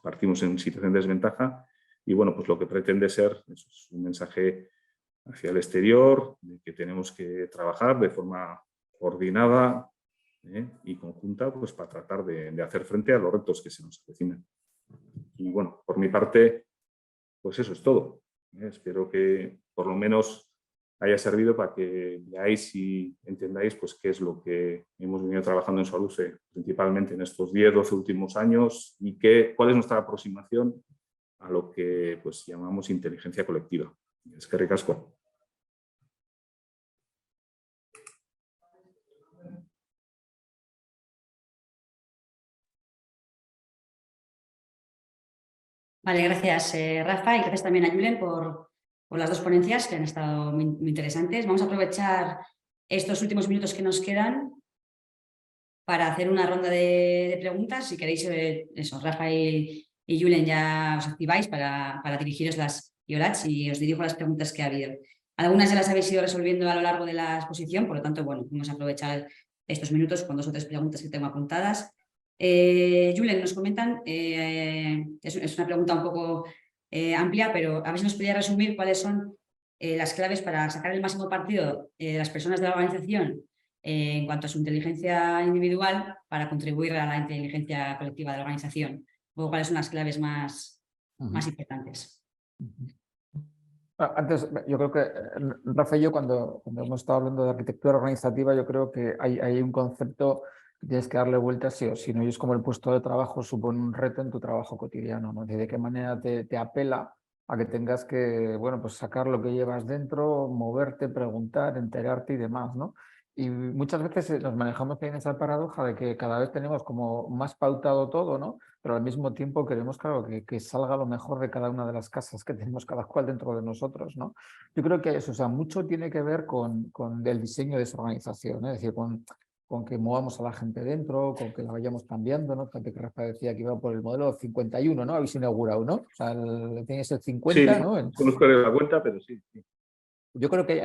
partimos en situación de desventaja y bueno, pues lo que pretende ser es un mensaje hacia el exterior, de que tenemos que trabajar de forma coordinada y conjunta pues, para tratar de hacer frente a los retos que se nos avecinan. Y bueno, por mi parte, pues eso es todo. Espero que por lo menos haya servido para que veáis y entendáis pues, qué es lo que hemos venido trabajando en Soluce, principalmente en estos 10-12 últimos años, y cuál es nuestra aproximación a lo que pues, llamamos inteligencia colectiva. Eskerrik asko. Vale, gracias Rafa, y gracias también a Julen por las dos ponencias que han estado muy interesantes. Vamos a aprovechar estos últimos minutos que nos quedan para hacer una ronda de preguntas. Si queréis, eso, Rafa y Julen ya os activáis para dirigiros las IOLATs y os dirijo las preguntas que ha habido. Algunas ya las habéis ido resolviendo a lo largo de la exposición, por lo tanto, bueno, vamos a aprovechar estos minutos con 2 o 3 preguntas que tengo apuntadas. Julen, nos comentan, es una pregunta un poco amplia, pero a ver si nos podría resumir cuáles son las claves para sacar el máximo partido de las personas de la organización en cuanto a su inteligencia individual para contribuir a la inteligencia colectiva de la organización. O cuáles son las claves más importantes. Antes, yo creo que Rafa y yo cuando hemos estado hablando de arquitectura organizativa, yo creo que hay un concepto que tienes que darle vuelta sí o sí, ¿no? Y es como el puesto de trabajo supone un reto en tu trabajo cotidiano, ¿no? De qué manera te apela a que tengas que, bueno, pues sacar lo que llevas dentro, moverte, preguntar, enterarte y demás, ¿no? Y muchas veces nos manejamos en esa paradoja de que cada vez tenemos como más pautado todo, ¿no? Pero al mismo tiempo queremos, claro, que salga lo mejor de cada una de las casas que tenemos cada cual dentro de nosotros, ¿no? Yo creo que eso, o sea, mucho tiene que ver con el diseño de esa organización, ¿eh? Es decir, con que movamos a la gente dentro, con que la vayamos cambiando, ¿no? Fíjate que Rafa decía que iba por el modelo 51, ¿no? Habéis inaugurado, ¿no? O sea, tenéis el 50, sí, ¿no? Conozco la cuenta, pero sí. Yo creo que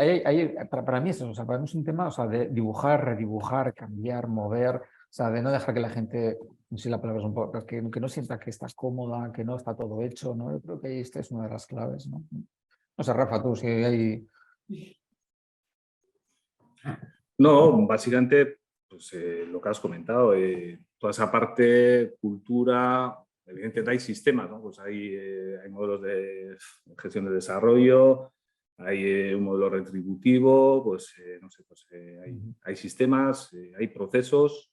para mí es eso, o sea, para mí es un tema, o sea, de dibujar, redibujar, cambiar, mover, o sea, de no dejar que la gente, no sé si la palabra es un poco, que no sienta que estás cómoda, que no está todo hecho, ¿no? Yo creo que esta es una de las claves, ¿no? O sea, Rafa, tú, si hay... No, básicamente, pues lo que has comentado, toda esa parte, cultura, evidentemente hay sistemas, ¿no? Pues hay modelos de gestión de desarrollo, hay un modelo retributivo, pues no sé, pues hay sistemas, hay procesos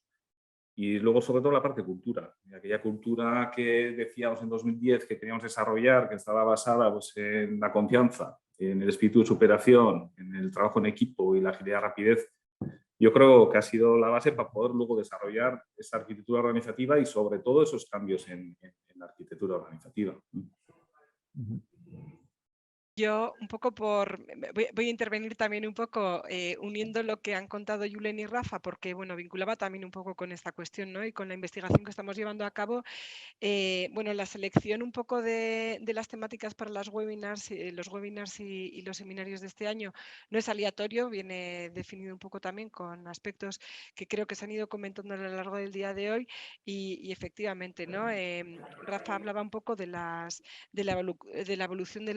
y luego sobre todo la parte cultura. Aquella cultura que decíamos en 2010 que teníamos que desarrollar, que estaba basada pues, en la confianza, en el espíritu de superación, en el trabajo en equipo y la agilidad y rapidez. Yo creo que ha sido la base para poder luego desarrollar esa arquitectura organizativa y sobre todo esos cambios en la arquitectura organizativa. Yo un poco voy a intervenir también un poco uniendo lo que han contado Julen y Rafa, porque bueno, vinculaba también un poco con esta cuestión, ¿no? Y con la investigación que estamos llevando a cabo. Bueno, la selección un poco de las temáticas para los webinars y los seminarios de este año no es aleatorio, viene definido un poco también con aspectos que creo que se han ido comentando a lo largo del día de hoy y efectivamente, ¿no? Rafa hablaba un poco de la evolución de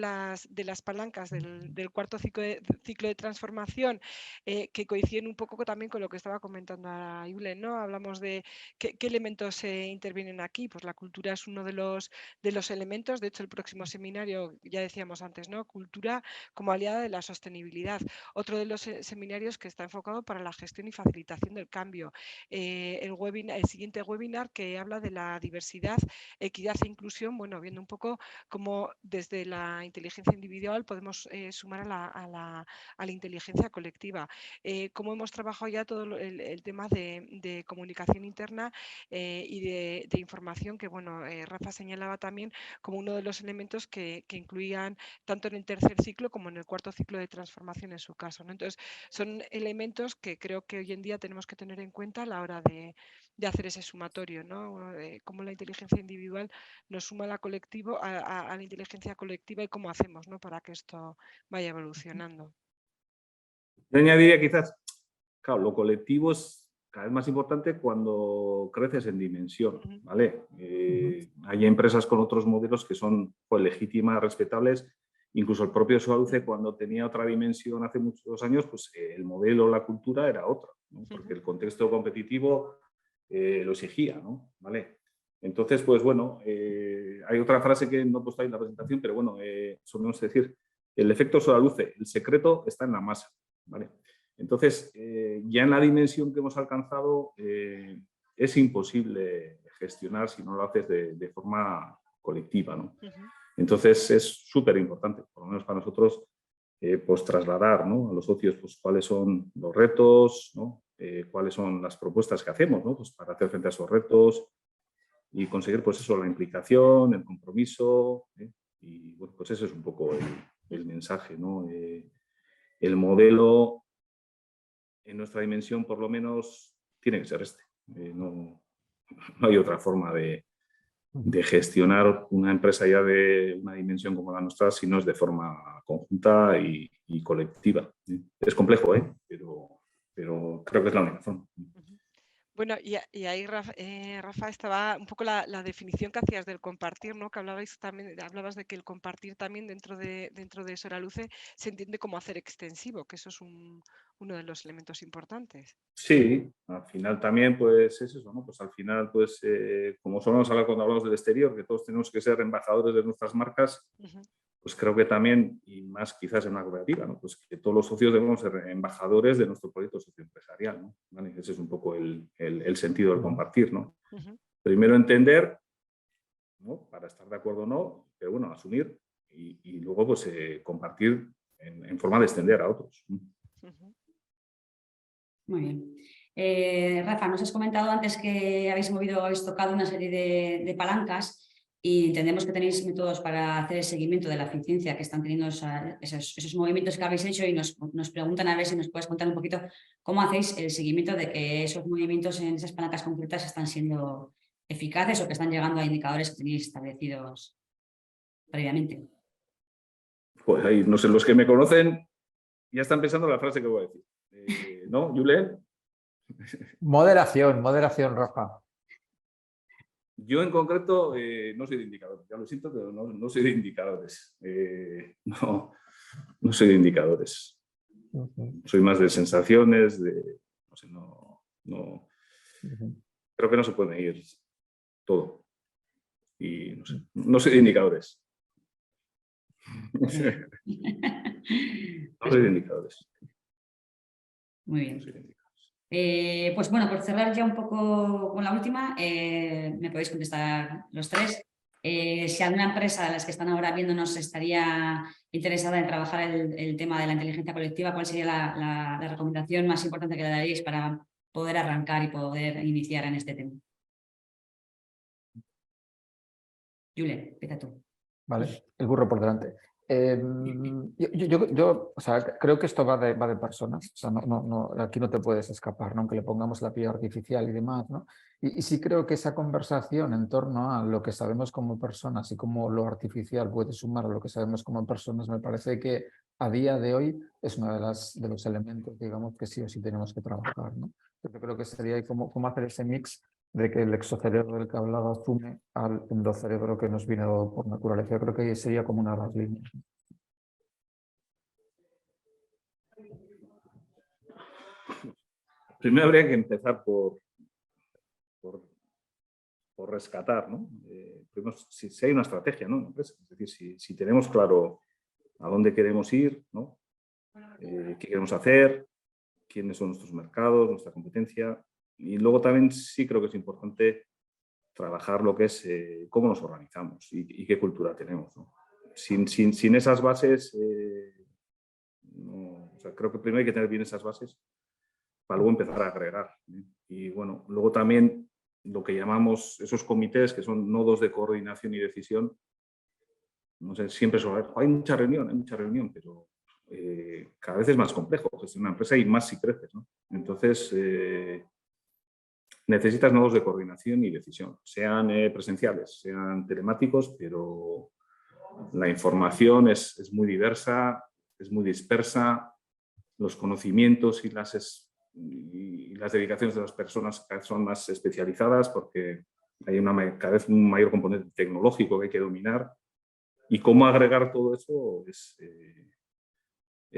las palancas del cuarto ciclo de transformación que coinciden un poco también con lo que estaba comentando a Julen, ¿no? Hablamos de qué elementos intervienen aquí, pues la cultura es uno de los elementos. De hecho, el próximo seminario, ya decíamos antes, ¿no? Cultura como aliada de la sostenibilidad. Otro de los seminarios que está enfocado para la gestión y facilitación del cambio. El siguiente webinar que habla de la diversidad, equidad e inclusión, bueno, viendo un poco cómo desde la inteligencia individual podemos sumar a la inteligencia colectiva. Cómo hemos trabajado ya todo el tema de comunicación interna y de información que, bueno, Rafa señalaba también como uno de los elementos que incluían tanto en el tercer ciclo como en el cuarto ciclo de transformación en su caso, ¿no? Entonces, son elementos que creo que hoy en día tenemos que tener en cuenta a la hora de hacer ese sumatorio, ¿no? Cómo la inteligencia individual nos suma a la inteligencia colectiva y cómo hacemos, ¿no? Para que esto vaya evolucionando. Yo añadiría quizás, claro, lo colectivo es cada vez más importante cuando creces en dimensión, ¿vale? Hay empresas con otros modelos que son pues, legítimas, respetables Incluso el propio Solaluce, cuando tenía otra dimensión hace muchos años, pues el modelo, la cultura era otra, ¿no? Porque el contexto competitivo lo exigía, ¿no? ¿Vale? Entonces, pues bueno, hay otra frase que no he puesto ahí en la presentación, pero bueno, solemos decir, el efecto Solaluce, el secreto está en la masa, ¿vale? Entonces, ya en la dimensión que hemos alcanzado, es imposible gestionar si no lo haces de forma colectiva, ¿no? Entonces, es súper importante, por lo menos para nosotros, pues trasladar, ¿no?, a los socios pues, cuáles son los retos, ¿no?, cuáles son las propuestas que hacemos, ¿no?, pues, para hacer frente a esos retos y conseguir pues eso, la implicación, el compromiso, y bueno, pues ese es un poco el mensaje, ¿no? El modelo en nuestra dimensión por lo menos tiene que ser este. No hay otra forma de gestionar una empresa ya de una dimensión como la nuestra si no es de forma conjunta y colectiva. Es complejo, pero creo que es la única forma. Bueno, y ahí, Rafa, estaba un poco la definición que hacías del compartir, ¿no? Que hablabas de que el compartir también dentro de Solaluce se entiende como hacer extensivo, que eso es uno de los elementos importantes. Sí, al final también pues es eso, ¿no? Pues al final pues como solemos hablar cuando hablamos del exterior, que todos tenemos que ser embajadores de nuestras marcas, pues creo que también, y más quizás en una cooperativa, ¿no?, pues que todos los socios debemos ser embajadores de nuestro proyecto socioempresarial, ¿no? ¿Vale? Ese es un poco el sentido del compartir, ¿no? Primero entender, ¿no?, para estar de acuerdo o no, pero bueno, asumir y luego pues compartir en forma de extender a otros. Muy bien. Rafa, nos has comentado antes que habéis tocado una serie de palancas y entendemos que tenéis métodos para hacer el seguimiento de la eficiencia que están teniendo esos movimientos que habéis hecho y nos preguntan a ver si nos puedes contar un poquito cómo hacéis el seguimiento de que esos movimientos en esas palancas concretas están siendo eficaces o que están llegando a indicadores que tenéis establecidos previamente. Pues ahí, no sé, los que me conocen ya están pensando la frase que voy a decir. ¿No, Julen? Moderación, Rafa. Yo en concreto no soy de indicadores, ya lo siento, pero no soy de indicadores. No soy de indicadores. Soy más de sensaciones, no sé, creo que no se puede medir todo. Y no soy de indicadores. No soy de indicadores. Muy bien. Pues bueno, por cerrar ya un poco con la última, me podéis contestar los tres. Si alguna empresa de las que están ahora viéndonos estaría interesada en trabajar el tema de la inteligencia colectiva, ¿cuál sería la recomendación más importante que le daríais para poder arrancar y poder iniciar en este tema? Julen, empieza tú. Vale, el burro por delante. Yo o sea, creo que esto va de personas, o sea, aquí no te puedes escapar, ¿no?, aunque le pongamos la piel artificial y demás, ¿no? Y sí creo que esa conversación en torno a lo que sabemos como personas y cómo lo artificial puede sumar a lo que sabemos como personas, me parece que a día de hoy es uno de los elementos, digamos, que sí o sí tenemos que trabajar, ¿no? Yo creo que sería cómo hacer ese mix de que el exocerebro del que hablaba sume al endocerebro que nos viene dado por naturaleza. Yo creo que sería como una de las líneas. Primero habría que empezar por rescatar, ¿no? Primero, si hay una estrategia, ¿no?, en la empresa. Es decir, si tenemos claro a dónde queremos ir, ¿no?, qué queremos hacer, quiénes son nuestros mercados, nuestra competencia. Y luego también sí creo que es importante trabajar lo que es cómo nos organizamos y qué cultura tenemos, ¿no? Sin esas bases, o sea, creo que primero hay que tener bien esas bases para luego empezar a agregar. Y bueno, luego también lo que llamamos esos comités, que son nodos de coordinación y decisión, no sé, siempre hay mucha reunión, pero cada vez es más complejo gestionar una empresa y más si creces, ¿no? Entonces, necesitas nodos de coordinación y decisión, sean presenciales, sean telemáticos, pero la información es muy diversa, es muy dispersa, los conocimientos y las dedicaciones de las personas cada vez son más especializadas porque hay cada vez un mayor componente tecnológico que hay que dominar. Y cómo agregar todo eso es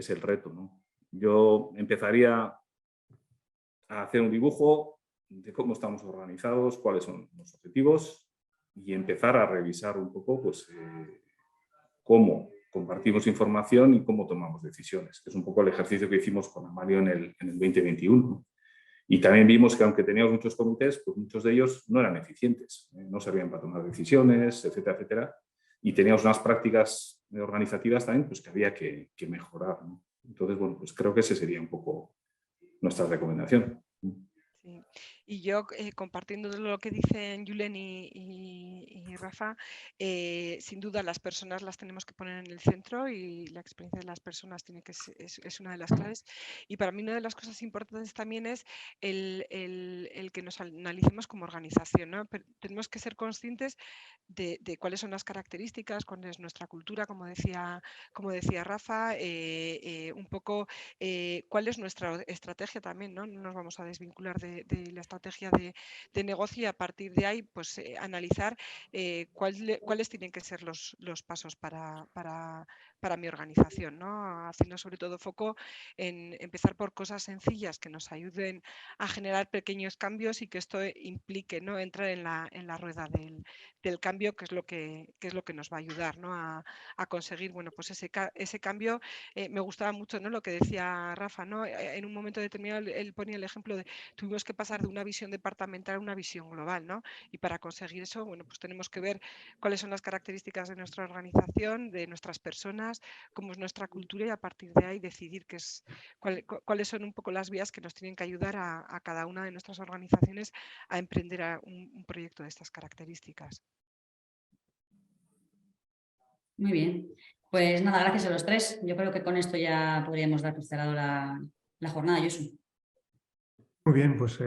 el reto, ¿no? Yo empezaría a hacer un dibujo de cómo estamos organizados, cuáles son los objetivos y empezar a revisar un poco pues, cómo compartimos información y cómo tomamos decisiones, que es un poco el ejercicio que hicimos con Amalio en el 2021. Y también vimos que aunque teníamos muchos comités, pues muchos de ellos no eran eficientes, no servían para tomar decisiones, etcétera, etcétera. Y teníamos unas prácticas organizativas también pues, que había que mejorar, ¿no? Entonces, bueno, pues creo que ese sería un poco nuestra recomendación. Sí. Y yo, compartiendo lo que dicen Julen y Rafa, sin duda las personas las tenemos que poner en el centro y la experiencia de las personas tiene que es una de las claves. Y para mí una de las cosas importantes también es el que nos analicemos como organización, ¿no? Pero tenemos que ser conscientes de cuáles son las características, cuál es nuestra cultura, como decía Rafa, un poco cuál es nuestra estrategia también, ¿no? No nos vamos a desvincular de la estrategia de negocio y a partir de ahí pues analizar cuáles tienen que ser los pasos para mi organización, ¿no? Haciendo sobre todo foco en empezar por cosas sencillas que nos ayuden a generar pequeños cambios y que esto implique, ¿no? Entrar en la rueda del cambio, que es lo que nos va a ayudar, ¿no? a conseguir, bueno, pues ese cambio. Me gustaba mucho, ¿no? Lo que decía Rafa, ¿no? En un momento determinado él ponía el ejemplo de tuvimos que pasar de una visión departamental a una visión global, ¿no? Y para conseguir eso, bueno, pues tenemos que ver cuáles son las características de nuestra organización, de nuestras personas, cómo es nuestra cultura y a partir de ahí decidir cuáles son un poco las vías que nos tienen que ayudar a cada una de nuestras organizaciones a emprender un proyecto de estas características. Muy bien. Pues nada, gracias a los tres. Yo creo que con esto ya podríamos dar por cerrado la jornada, Josu. Muy bien, pues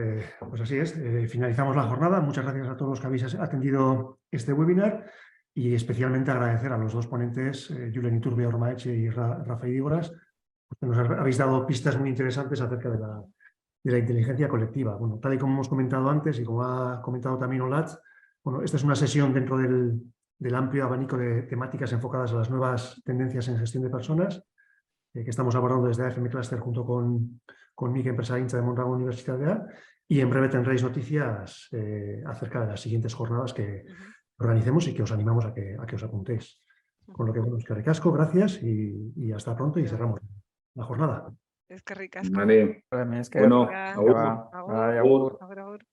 así es. Finalizamos la jornada. Muchas gracias a todos los que habéis atendido este webinar y especialmente agradecer a los dos ponentes, Julen Iturbe Ormaeche y Rafael Dígoras, porque nos habéis dado pistas muy interesantes acerca de la inteligencia colectiva. Bueno, tal y como hemos comentado antes y como ha comentado también Olatz, bueno, esta es una sesión dentro del amplio abanico de temáticas enfocadas a las nuevas tendencias en gestión de personas que estamos abordando desde AFM Cluster junto con Mike Empresaritza de Mondragon Universidad y en breve tendréis noticias acerca de las siguientes jornadas que organicemos y que os animamos a que os apuntéis. Con lo que, bueno, es que ricasco, gracias y hasta pronto y cerramos la jornada. Es que ricasco. Vale. Bueno, Venga, agur. agur.